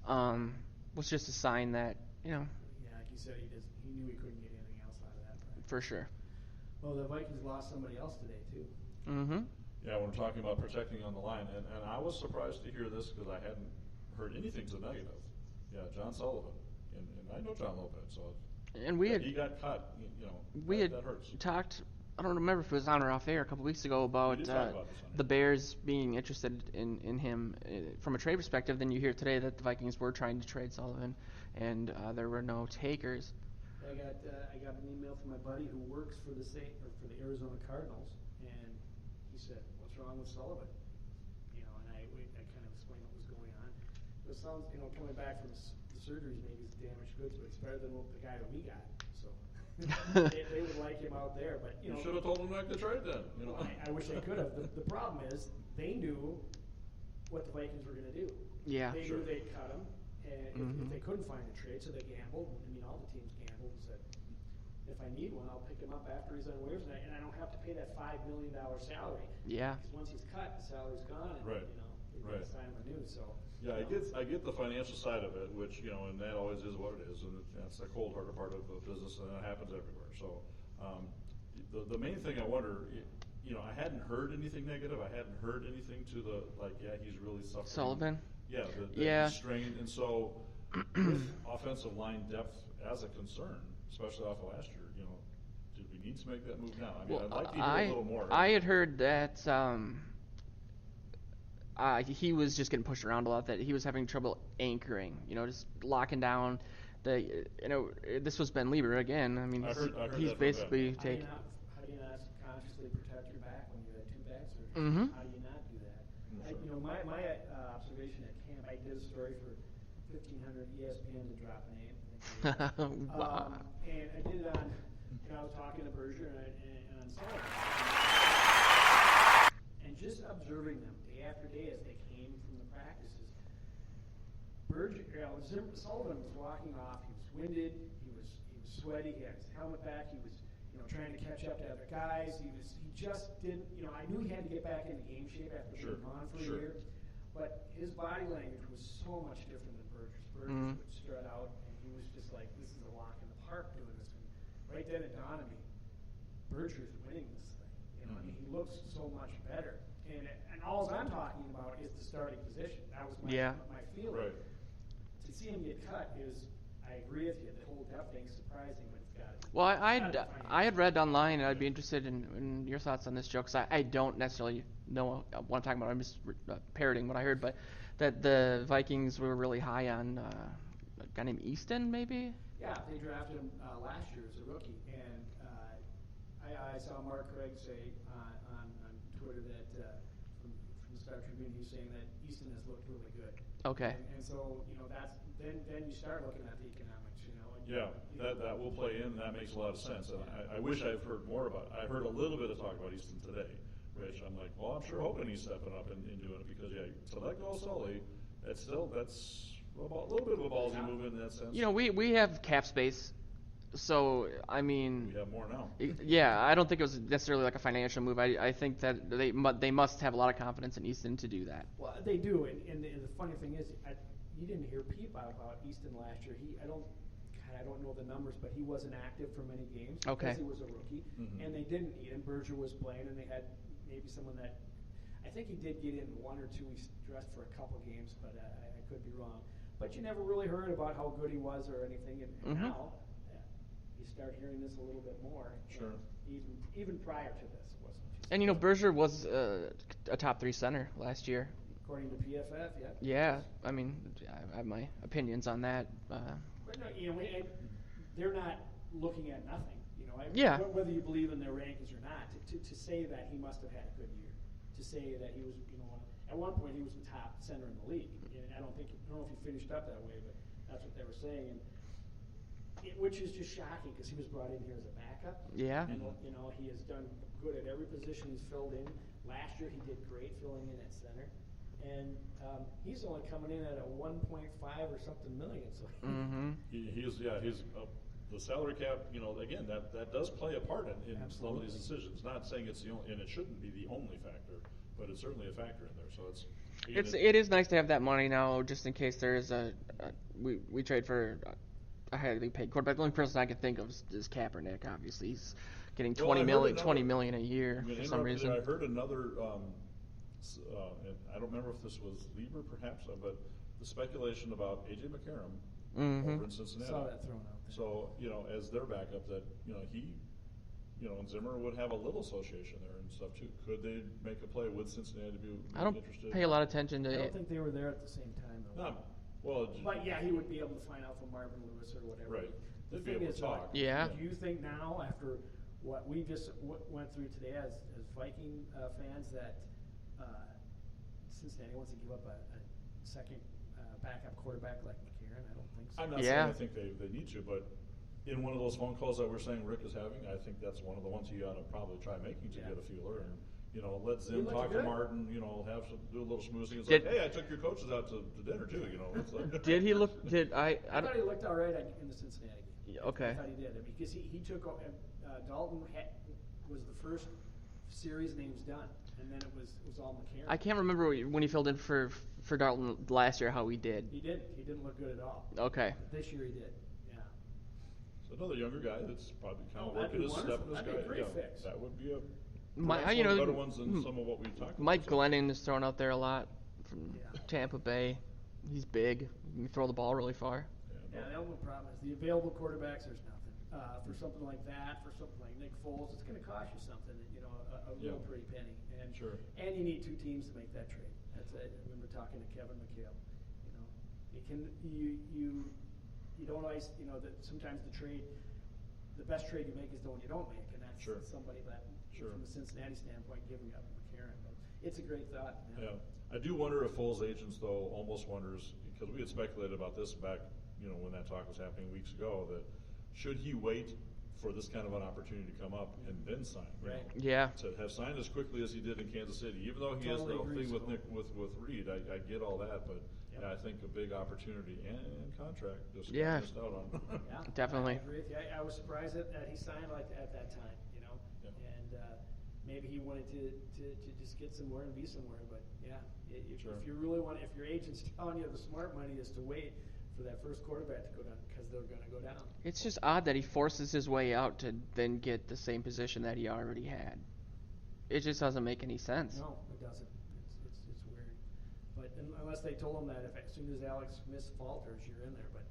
Was just a sign that Yeah, like you said, he knew he couldn't get anything else out of that practice. For sure. Well, the Vikings lost somebody else today too. Mm-hmm. Yeah, when we're talking about protecting on the line, and I was surprised to hear this because I hadn't heard anything to the negative. Yeah, John Sullivan, and I know John Lopez, so And we had he got cut. That hurts. talked. I don't remember if it was on or off air a couple weeks ago about, We did talk about this on the air. Bears being interested in him from a trade perspective. Then you hear today that the Vikings were trying to trade Sullivan, and there were no takers. I got an email from my buddy who works for the Arizona Cardinals, and he said, "What's wrong with Sullivan?" And I kind of explained what was going on. It sounds, coming back from the surgeries, maybe it's damaged goods, but it's better than the guy that we got. So they would like him out there, but You should have told him not to trade then. I wish I could have. The problem is they knew what the Vikings were going to do. Yeah. They Sure. knew they'd cut him, and if they couldn't find a trade, so they gambled. I mean, all the teams gambled and said, if I need one, I'll pick him up after he's on waivers, and I don't have to pay that $5 million salary. Yeah. Because once he's cut, the salary's gone, and Right. they Right. sign him anew. So Yeah, I get the financial side of it, which and that always is what it is, and that's the cold harder part of business, and that happens everywhere. So, the main thing I wonder, I hadn't heard anything negative. I hadn't heard anything to the he's really suffering. Sullivan. Yeah, Yeah. he's strained, and so with offensive line depth as a concern, especially off of last year, did we need to make that move now? I mean, I'd like to hear a little more. I had heard that he was just getting pushed around a lot. That he was having trouble anchoring. Just locking down. This was Ben Lieber again. I mean, I heard he's that from basically Ben. taking. how do you not consciously protect your back when you had two back surgeries? Mhm. How do you not do that? Sure. My observation at camp, I did a story for 1500 ESPN to drop a name. Wow. And I did it on, I was talking to Berger and on Sullivan. And just observing them day after day as they came from the practices. Sullivan was walking off. He was winded. He was sweaty. He had his helmet back. He was, trying to catch up to other guys. He just didn't. I knew he had to get back into game shape after being gone for a year. But his body language was so much different than Berger's. Berger's would strut out, and he was just like, "This is a walk in the park doing this." And right then it dawned on me, Berger's winning this thing. I mean, he looks so much better. And all I'm talking about is the starting position. That was my feeling. Right. To see him get cut is, I agree with you, the whole depth thing's surprising, but it's got to be. Well, I had read online, and I'd be interested in your thoughts on this, Joe, because I don't necessarily know what I'm talking about. I'm just parroting what I heard, but that the Vikings were really high on a guy named Easton, maybe? Yeah, they drafted him last year as a rookie, and I saw Mark Craig say on Twitter that from the Star Tribune, he's saying that Easton has looked really good. Okay. And so that's then you start looking at the economics, And, Yeah, that will play in. That makes a lot of sense. And I wish I've heard more about it. I heard a little bit of talk about Easton today, which I'm like, well, I'm sure hoping he's stepping up and doing it because, to let go of Sully, that's a little bit of a ballsy move in that sense. We have cap space, so, I mean... We have more now. Yeah, I don't think it was necessarily like a financial move. I think that they must have a lot of confidence in Easton to do that. Well, they do, and the funny thing is, you didn't hear peep out about Easton last year. I don't know the numbers, but he wasn't active for many games because he was a rookie, and they didn't need him. Berger was playing, and they had maybe someone that I think he did get in one or two. He dressed for a couple games, but I could be wrong. But you never really heard about how good he was or anything, and now you start hearing this a little bit more. Sure. Even prior to this, it wasn't. And Berger was a top 3 center last year. According to PFF, yeah. Yeah, I mean, I have my opinions on that. But no, they're not looking at nothing. Yeah. Whether you believe in their rankings or not, to say that he must have had a good year, to say that he was, at one point he was the top center in the league. And I don't know if he finished up that way, but that's what they were saying. Which is just shocking because he was brought in here as a backup. Yeah. And he has done good at every position he's filled in. Last year he did great filling in at center. And he's only coming in at a 1.5 or something million. So He's the salary cap. Again, that does play a part in some of these decisions. Not saying it's the only, and it shouldn't be the only factor, but it's certainly a factor in there. So it is nice to have that money now, just in case there is we trade for a highly paid quarterback. The only person I can think of is Kaepernick. Obviously, he's getting Well, I heard 20 million a year for some reason. I heard another, and I don't remember if this was Lieber perhaps, but the speculation about A.J. McCarron over in Cincinnati. Saw that thrown out there. So, as their backup, that, he, and Zimmer would have a little association there and stuff too. Could they make a play with Cincinnati to be I don't interested? pay a lot of attention to I it. don't think they were there at the same time, though. No. Well, But yeah, he would be able to find out from Marvin Lewis or whatever. Right. The They'd be thing able is, to talk. Yeah. do you think now, after what we just went through today as Viking fans, that Cincinnati wants to give up a second backup quarterback like McCarron? I don't think so. I'm not saying I think they need to, but in one of those phone calls that we're saying Rick is having, I think that's one of the ones he ought to probably try making to get a feeler and let Zim talk to Martin. Do a little schmoozing. It's like, hey, I took your coaches out to dinner too. It's like Did he look? Did I thought he looked all right in the Cincinnati game. Okay. I thought he did because he took Dalton was the first series and he was done, and then it was all McCarron. I can't remember when he filled in for Dalton last year how he did. He didn't. He didn't look good at all. Okay. But this year he did. Yeah. So another younger guy that's probably kind of that'd working be his step wonderful. in this That'd guy. be a great fix. That would be a better ones than some of what we've talked about. Mike Glennon is thrown out there a lot from Tampa Bay. He's big. He can throw the ball really far. Yeah, the only problem is the available quarterbacks. There's nothing for something like that. For something like Nick Foles, it's going to cost you something. A real pretty penny. And and you need two teams to make that trade. That's it. I remember talking to Kevin McHale. You don't always that sometimes the best trade you make is the one you don't make, and that's somebody that from the Cincinnati standpoint giving up McCarron. But it's a great thought. Yeah, I do wonder if Foles' agents though almost wonders, because we had speculated about this back when that talk was happening weeks ago, that should he wait for this kind of an opportunity to come up and then sign? Right. Yeah. To have signed as quickly as he did in Kansas City, even though he has the thing with Reed, I get all that, but I think a big opportunity and contract just got missed out on. Definitely. I agree with you. I was surprised that he signed like at that time, and maybe he wanted to just get somewhere and be somewhere. But if you really want, if your agent's telling you the smart money is to wait for that first quarterback to go down because they're going to go down. It's just odd that he forces his way out to then get the same position that he already had. It just doesn't make any sense. No, it doesn't. It's weird. But unless they told him that as soon as Alex Smith falters, you're in there. But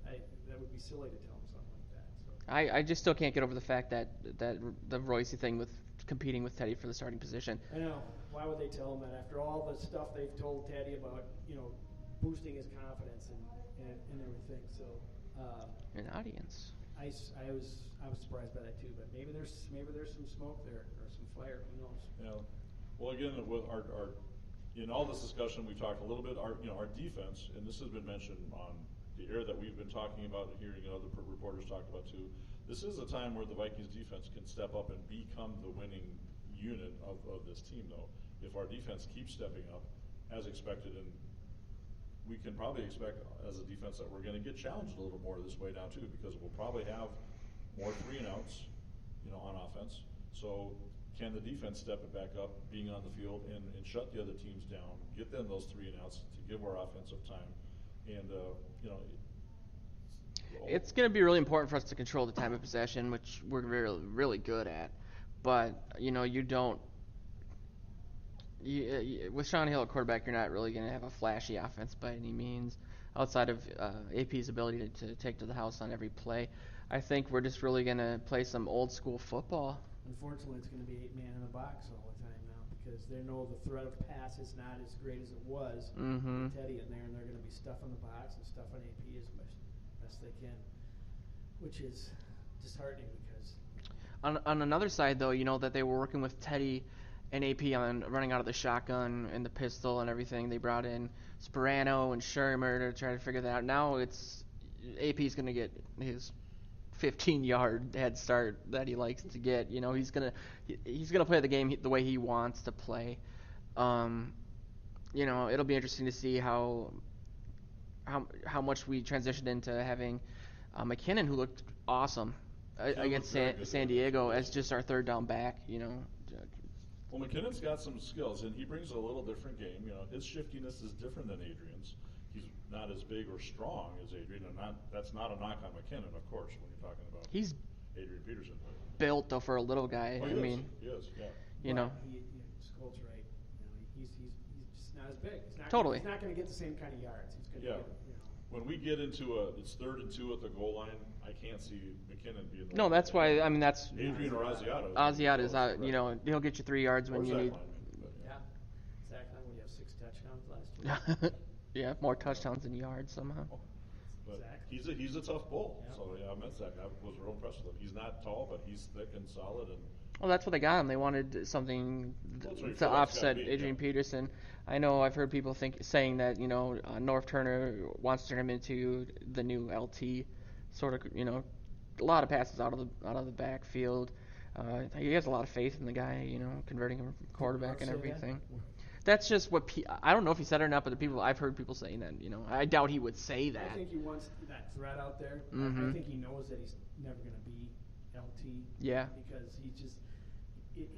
that would be silly to tell him something like that. So. I just still can't get over the fact that the Royce thing with competing with Teddy for the starting position. I know. Why would they tell him that after all the stuff they've told Teddy about boosting his confidence and everything? So. An audience. I was surprised by that too, but maybe there's some smoke there or some fire. Who knows? Yeah. Well, again, with our in all this discussion, we talked a little bit our defense, and this has been mentioned on the air that we've been talking about and hearing other reporters talk about too. This is a time where the Vikings defense can step up and become the winning unit of this team, though. If our defense keeps stepping up as expected, and we can probably expect as a defense that we're going to get challenged a little more this way down too, because we'll probably have more 3-and-outs, on offense. So can the defense step it back up, being on the field and shut the other teams down, get them those 3-and-outs to give our offensive time, and it's going to be really important for us to control the time of possession, which we're really, really good at. But you don't. With Sean Hill at quarterback, you're not really going to have a flashy offense by any means, outside of AP's ability to take to the house on every play. I think we're just really going to play some old school football. Unfortunately, it's going to be 8-man in the box all the time now because they know the threat of pass is not as great as it was with Teddy in there, and they're going to be stuffing the box and stuffing AP as best they can, which is disheartening because. On another side, though, that they were working with Teddy and AP on running out of the shotgun and the pistol and everything. They brought in Sperano and Shermer to try to figure that out. Now AP's going to get his 15-yard head start that he likes to get. He's gonna play the game the way he wants to play. It'll be interesting to see how much we transitioned into having McKinnon, who looked awesome against San Diego, as just our third down back. Well, McKinnon's got some skills, and he brings a little different game. His shiftiness is different than Adrian's. He's not as big or strong as Adrian, and that's not a knock on McKinnon, of course, when you're talking about. He's Adrian Peterson. Built though for a little guy. Oh, I mean, he is, yeah. you know. Scott's right. He's just not as big. Totally. He's not going to get the same kind of yards. He's going to get, When we get into it's 3rd and 2 at the goal line, I can't see McKinnon being. No, that's why. I mean, that's Adrian or Asiata. Asiata is out. He'll get you 3 yards when you need. Yeah. Zach Line, would you have 6 touchdowns last year? Yeah, more touchdowns than yards somehow. But he's a tough bull. Yeah. So I met Zach. I was real impressed with him. He's not tall, but he's thick and solid. And well, that's what they got him. They wanted something to offset Adrian Peterson. I know I've heard people saying that North Turner wants to turn him into the new LT, sort of a lot of passes out of the backfield. He has a lot of faith in the guy, converting him from quarterback and everything. That's just what I don't know if he said it or not, but I've heard people saying that. I doubt he would say that. I think he wants that threat out there. Mm-hmm. I think he knows that he's never going to be LT. Yeah. Because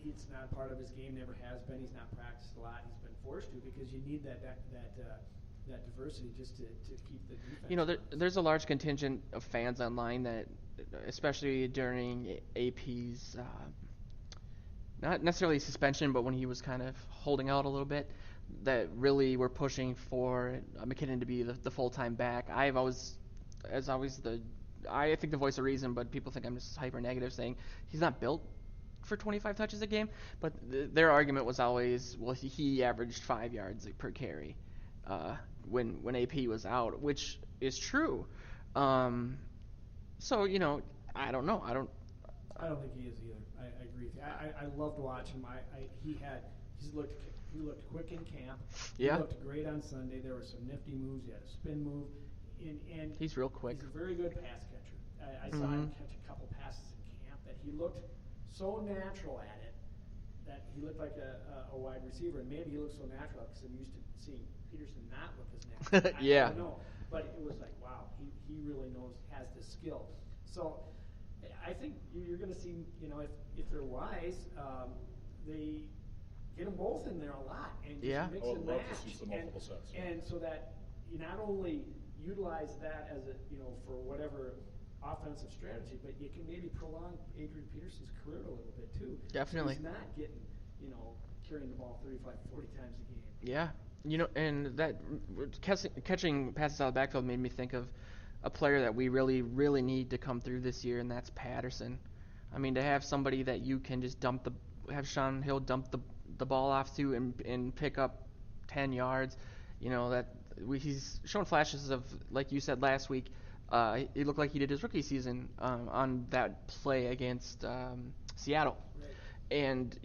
it's not part of his game. Never has been. He's not practiced a lot. He's been forced to because you need that diversity just to keep the defense. There's a large contingent of fans online that, especially during AP's. Not necessarily suspension, but when he was kind of holding out a little bit, that really were pushing for McKinnon to be the full-time back. I think the voice of reason, but people think I'm just hyper negative, saying he's not built for 25 touches a game. But their argument was always, well, he averaged 5 yards per carry when AP was out, which is true. So I don't know. I don't think he is either. I agree with you. I loved watching him. He looked quick in camp. Yeah. He looked great on Sunday. There were some nifty moves. He had a spin move, and he's real quick. He's a very good pass catcher. I saw him catch a couple passes in camp that he looked so natural at it that he looked like a wide receiver, and maybe he looked so natural because I'm used to seeing Peterson not look as natural. Yeah. I don't know, but it was like, wow, he really has the skill. So I think you're going to see, if they're wise, they get them both in there a lot and just mix and match. To see some multiple sets. And so that you not only utilize that as for whatever offensive strategy, but you can maybe prolong Adrian Peterson's career a little bit too. Definitely. So he's not getting, carrying the ball 35, 40 times a game. Yeah. And that catching passes out of the backfield made me think of a player that we really, really need to come through this year, and that's Patterson. I mean, to have somebody that you can just have Sean Hill dump the ball off to and pick up 10 yards, he's shown flashes of, like you said last week, it looked like he did his rookie season on that play against Seattle. Right. And,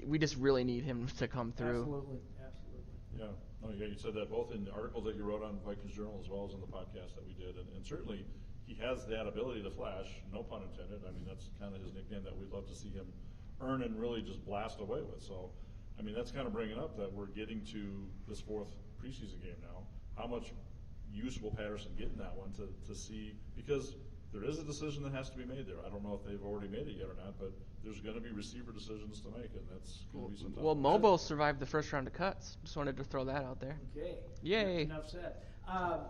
we just really need him to come through. Absolutely. Yeah. Oh, yeah, you said that both in the articles that you wrote on Vikings Journal as well as in the podcast that we did. And certainly he has that ability to flash, no pun intended. I mean, that's kind of his nickname that we'd love to see him earn and really just blast away with. So, I mean, that's kind of bringing up that we're getting to this 4th preseason game now. How much use will Patterson get in that one to see? Because there is a decision that has to be made there. I don't know if they've already made it yet or not, but there's going to be receiver decisions to make, and that's going to be some tough. Well, Mobo survived the first round of cuts. Just wanted to throw that out there. Okay. Yay. Enough said. I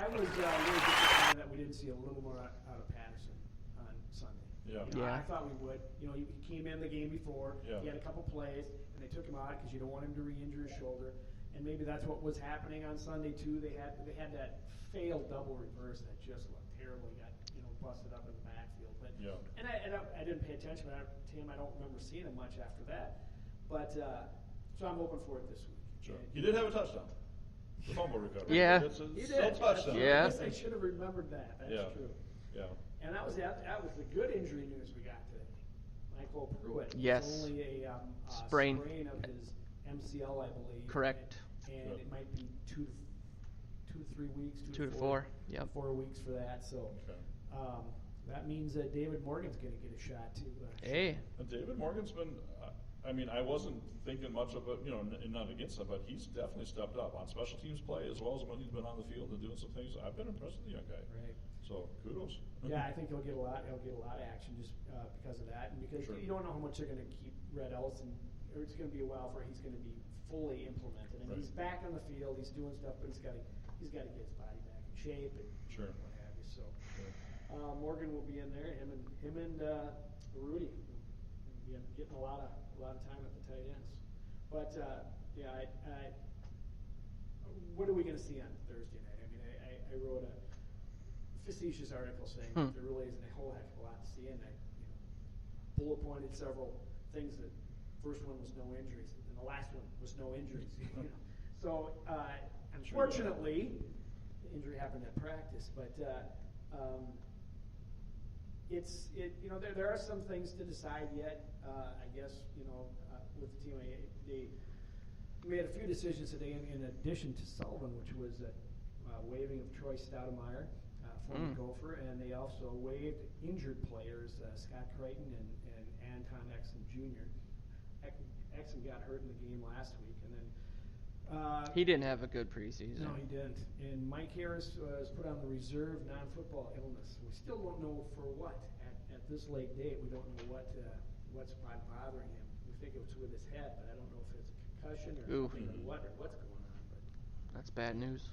was really disappointed that we didn't see a little more out of Patterson on Sunday. Yeah. I thought we would. He came in the game before. Yeah. He had a couple plays, and they took him out because you don't want him to re-injure his shoulder. And maybe that's what was happening on Sunday too. They had that failed double reverse that just looked terrible. He got busted up in the backfield. But and I didn't pay attention to him. I don't remember seeing him much after that. But so I'm hoping for it this week. Sure. He did have a touchdown. The fumble recovery. Yeah. He did. Touchdown. Yeah. I should have remembered that. That's true. Yeah. And that was the good injury news we got today. Michael Pruitt. Yes. It's only a sprain of his MCL, I believe. Correct. And it might be 2 to 3 weeks. 2 to 4. Yep. 4 weeks for that. So that means that David Morgan's going to get a shot too. Hey. And David Morgan's been. I wasn't thinking much of it, not against him, but he's definitely stepped up on special teams play as well as when he's been on the field and doing some things. I've been impressed with the young guy. Right. So kudos. Yeah, I think he'll get a lot. He'll get a lot of action just because of that, and because you don't know how much they're going to keep Red Ellison. Or it's going to be a while before he's going to be fully implemented. And he's back on the field. He's doing stuff, but he's got to get his body back in shape and what have you. So. Morgan will be in there. Him and Rudy will be getting a lot of time at the tight ends. But what are we going to see on Thursday night? I mean, I wrote a facetious article saying that there really isn't a whole heck of a lot to see, and I bullet pointed several things. That first one was no injuries, and the last one was no injuries. So unfortunately, the injury happened at practice, but there are some things to decide yet. I guess with the team, they made a few decisions today in addition to Sullivan, which was waiving of Troy Stoudemire, former Gopher, and they also waived injured players, Scott Crichton and Anton Exum Jr. Exum got hurt in the game last week, and then he didn't have a good preseason. No, he didn't. And Mike Harris was put on the reserve non-football illness. We still don't know for what. At this late date, we don't know what's bothering him. We think it's with his head, but I don't know if it's a concussion or something or what's going on. But that's bad news.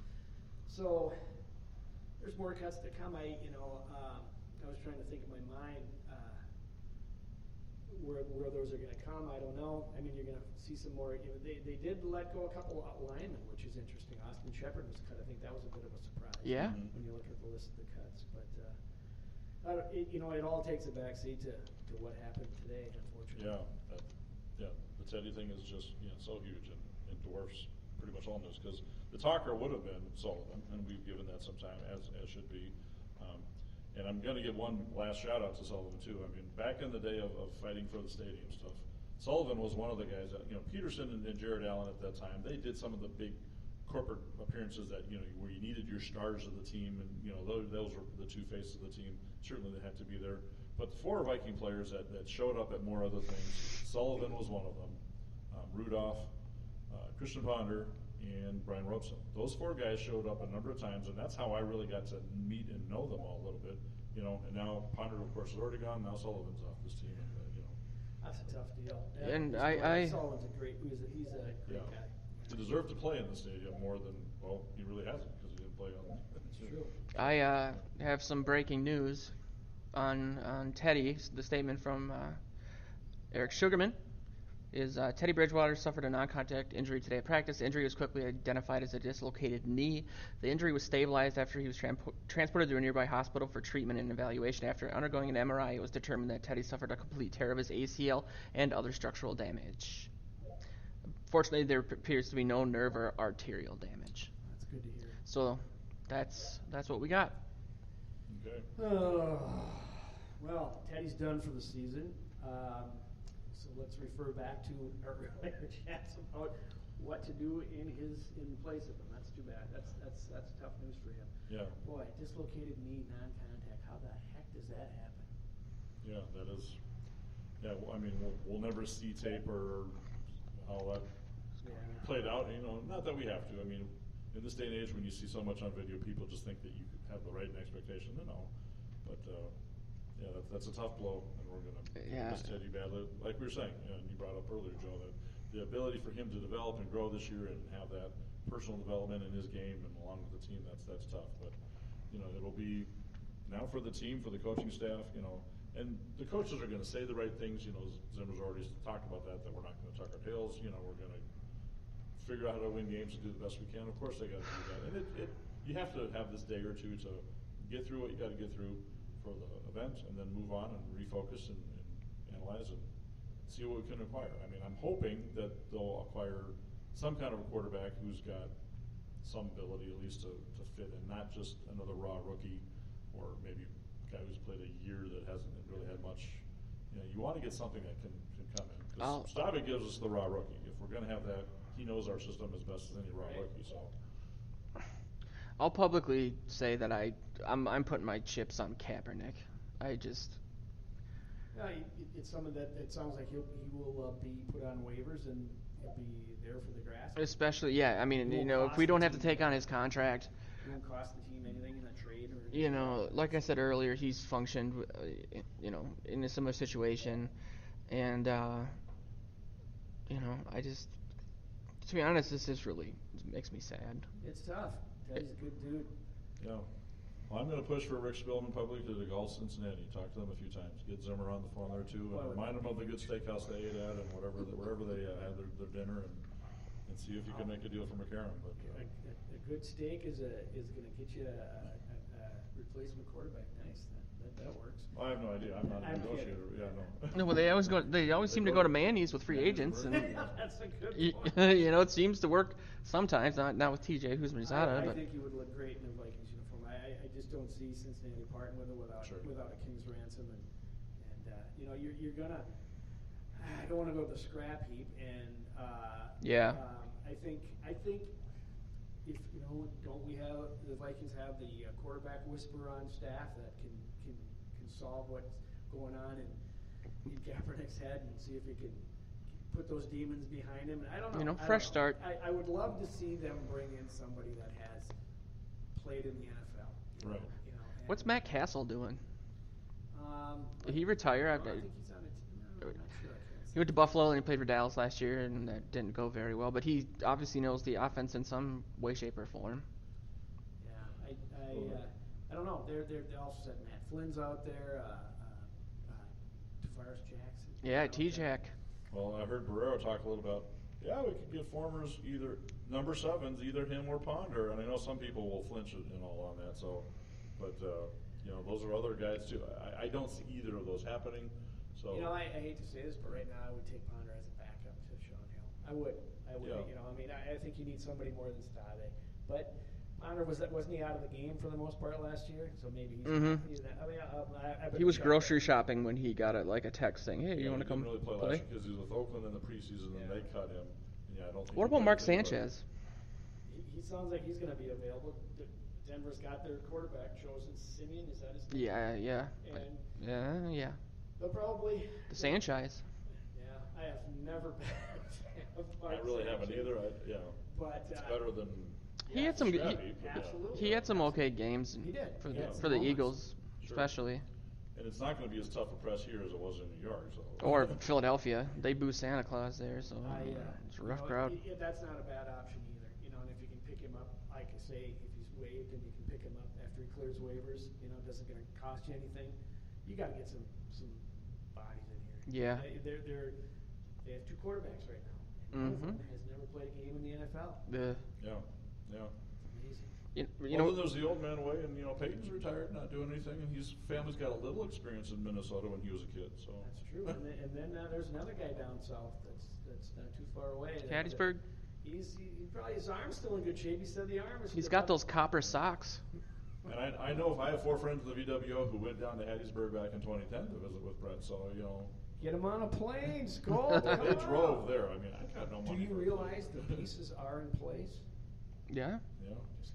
So there's more cuts to come. I was trying to think in my mind where those are going to come. I don't know. I mean, you're going to see some more. They did let go a couple of linemen, which is interesting. Austin Shepard was cut. I think that was a bit of a surprise. Yeah. When you look at the list of the cuts, but it all takes a backseat to what happened today, unfortunately. Yeah. The Teddy thing is just so huge and dwarfs pretty much all news, because the talker would have been Sullivan, and we've given that some time, as should be. And I'm going to give one last shout out to Sullivan too. I mean, back in the day of fighting for the stadium stuff, Sullivan was one of the guys that Peterson and Jared Allen at that time, they did some of the big corporate appearances that where you needed your stars of the team, and those were the two faces of the team. Certainly they had to be there. But the four Viking players that showed up at more other things, Sullivan was one of them, Rudolph, Christian Ponder, and Brian Robeson. Those four guys showed up a number of times, and that's how I really got to meet and know them all a little bit. And now Ponder, of course, is already gone. Now Sullivan's off this team. That's a tough deal. And Sullivan's a great. He's a great guy. He deserved to play in the stadium more than he really hasn't, because he didn't play on. That's true. I have some breaking news on Teddy. The statement from Eric Sugarman is Teddy Bridgewater suffered a non-contact injury today at practice. The injury was quickly identified as a dislocated knee. The injury was stabilized after he was transported to a nearby hospital for treatment and evaluation. After undergoing an MRI, it was determined that Teddy suffered a complete tear of his ACL and other structural damage. Fortunately, there appears to be no nerve or arterial damage. That's good to hear. So that's what we got. Okay. Well, Teddy's done for the season. So let's refer back to our earlier chats about what to do in place of him. That's too bad. That's tough news for him. Yeah. Boy, dislocated knee, non-contact. How the heck does that happen? Yeah, that is. Yeah, well, I mean, we'll never see tape or how that played out. Not that we have to. I mean, in this day and age, when you see so much on video, people just think that you have the right expectation. No. But that's a tough blow, and we're going to miss Teddy badly. Like we were saying, and you brought up earlier, Joe, that the ability for him to develop and grow this year and have that personal development in his game and along with the team, that's tough. But it'll be now for the team, for the coaching staff, and the coaches are going to say the right things. Zimmer's already talked about that we're not going to tuck our tails. We're going to figure out how to win games and do the best we can. Of course, they got to do that, and you have to have this day or two to get through what you got to get through for the event, and then move on and refocus and analyze and see what we can acquire. I mean, I'm hoping that they'll acquire some kind of a quarterback who's got some ability at least to fit in, not just another raw rookie or maybe a guy who's played a year that hasn't really had much. You want to get something that can come in, because Stava gives us the raw rookie. If we're going to have that, he knows our system as best as any raw rookie. So I'll publicly say that I'm putting my chips on Kaepernick. It's someone that it sounds like he will be put on waivers and he'll be there for the grass. Especially, I mean, if we don't have to take on his contract, it won't cost the team anything in a trade or. Like I said earlier, he's functioned, in a similar situation, and to be honest, this just really makes me sad. It's tough. Teddy's a good dude. Yeah. Well, I'm going to push for Rick Spillman publicly to call Cincinnati. Talk to them a few times. Get Zimmer on the phone there too, and remind them of the good steakhouse they ate at and wherever they had their dinner, and see if you can make a deal for McCarron. But a good steak is going to get you a replacement quarterback. Nice, that works. I have no idea. I'm not a negotiator. Yeah, no. No, well, they always seem to go to Manny's with free agents, and That's a good point. it seems to work sometimes. Not with TJ Husmanizada, I but think you would look great in a Vikings uniform. I just don't see Cincinnati parting with it without a king's ransom, and you're gonna. I don't want to go to the scrap heap, and yeah. I think if don't we have the Vikings have the quarterback whisperer on staff that can solve what's going on in Kaepernick's head and see if he can put those demons behind him. And I don't know. Fresh start. I would love to see them bring in somebody that has played in the NFL. Right. What's Matt Castle doing? Did he retire? I think he's on a team. I'm not sure. He went to Buffalo and he played for Dallas last year, and that didn't go very well. But he obviously knows the offense in some way, shape, or form. Yeah, I don't know. They also said Matt Flynn's out there. Tavares Jackson. Yeah, T-Jack. Well, I heard Barrero talk a little about. Yeah, we could get formers either number 7s, either him or Ponder, and I know some people will flinch and all on that. So, but those are other guys too. I don't see either of those happening. So I hate to say this, but right now I would take Ponder as a backup to Sean Hill. I would. Yeah. I think you need somebody more than Stave. But Ponder wasn't he out of the game for the most part last year? So maybe he's. Mm-hmm. He was grocery shopping when he got a text saying, "Hey, you want to come play?" He didn't really play last year because he was with Oakland in the preseason, and they cut him. Yeah, I don't think. What about Mark Sanchez? He sounds like he's going to be available. Denver's got their quarterback chosen. Simeon, is that his name? Yeah. And yeah. they'll probably. The Sanchez. Yeah, I have never been a fan of Mark I really haven't Sanchez. either. But it's better than. He had some. Absolutely. He had some okay games. He did. For the Eagles, especially. And it's not going to be as tough a press here as it was in New York. So. Or Philadelphia. They boo Santa Claus there, so it's a rough crowd. That's not a bad option either. And if you can pick him up, like I say, if he's waived and you can pick him up after he clears waivers, it doesn't going to cost you anything. You got to get some bodies in here. Yeah. They have 2 quarterbacks right now. And one of them has never played a game in the NFL. Yeah. Amazing. Then there's the old man away, and Peyton's retired, not doing anything, and his family's got a little experience in Minnesota when he was a kid. So that's true. and then there's another guy down south that's not too far away. Hattiesburg. He probably his arm's still in good shape. He said the arm is. He's got those copper socks. And I know if I have 4 friends in the VWO who went down to Hattiesburg back in 2010 to visit with Brett, so Get him on a plane, Skull. They drove there. I mean, I got no money. Do you realize the pieces are in place? Yeah. Yeah. Just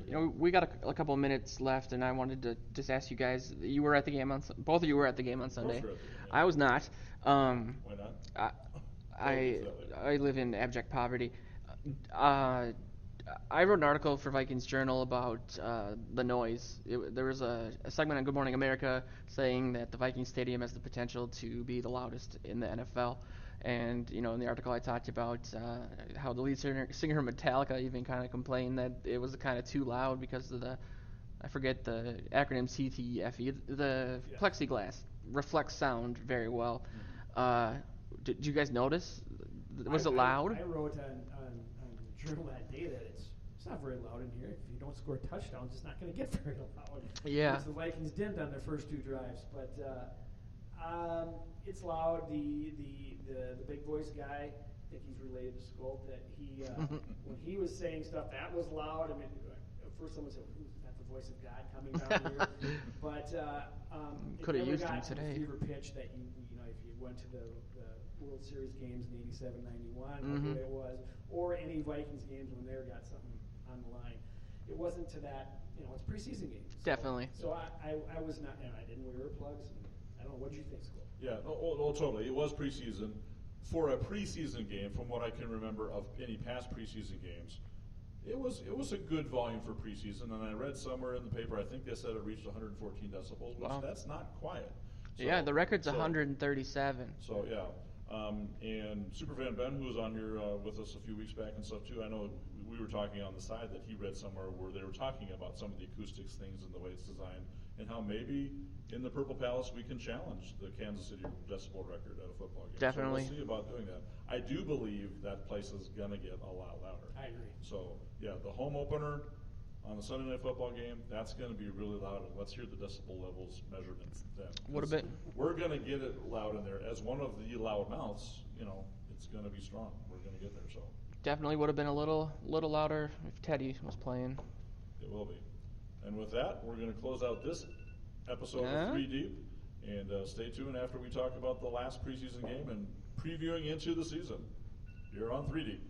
kidding. We got a couple of minutes left, and I wanted to just ask you guys. You were at the game both of you were at the game on Sunday. I was not. Why not? I live in abject poverty. I wrote an article for Vikings Journal about the noise. There was a segment on Good Morning America saying that the Vikings Stadium has the potential to be the loudest in the NFL. And, in the article I talked about how the lead singer of Metallica even kind of complained that it was kind of too loud because of I forget the acronym CTEFE, the plexiglass reflects sound very well. Did you guys notice? Was it loud? I wrote on the journal that day that it's not very loud in here. If you don't score touchdowns, it's not going to get very loud. Yeah. Which the Vikings didn't on their first 2 drives, but it's loud. The big voice guy, I think he's related to Skolt, that he when he was saying stuff that was loud. I mean, at first someone said, "Is that the voice of God coming down here?" But could have used him got today. To the fever pitch that if you went to the World Series games in '87, '91, whatever it was, or any Vikings games when they got something on the line, it wasn't to that. It's preseason games. Definitely. So I was not, and I didn't wear earplugs. I don't know. What did you think, Skolt? Yeah, totally. It was preseason. For a preseason game, from what I can remember of any past preseason games, it was a good volume for preseason. And I read somewhere in the paper, I think they said it reached 114 decibels, which that's not quiet. So, yeah, the record's 137. So yeah, and Superfan Ben, who was on here with us a few weeks back and stuff too, I know we were talking on the side that he read somewhere where they were talking about some of the acoustics things and the way it's designed, and how maybe in the Purple Palace we can challenge the Kansas City decibel record at a football game. Definitely. So we'll see about doing that. I do believe that place is going to get a lot louder. I agree. So, yeah, the home opener on a Sunday night football game, that's going to be really loud, and let's hear the decibel levels measurements then. What a bit. We're going to get it loud in there. As one of the loud mouths, it's going to be strong. We're going to get there, so. Definitely would have been a little louder if Teddy was playing. It will be. And with that, we're going to close out this episode of 3 Deep. And stay tuned after we talk about the last preseason game and previewing into the season. You're on 3 Deep.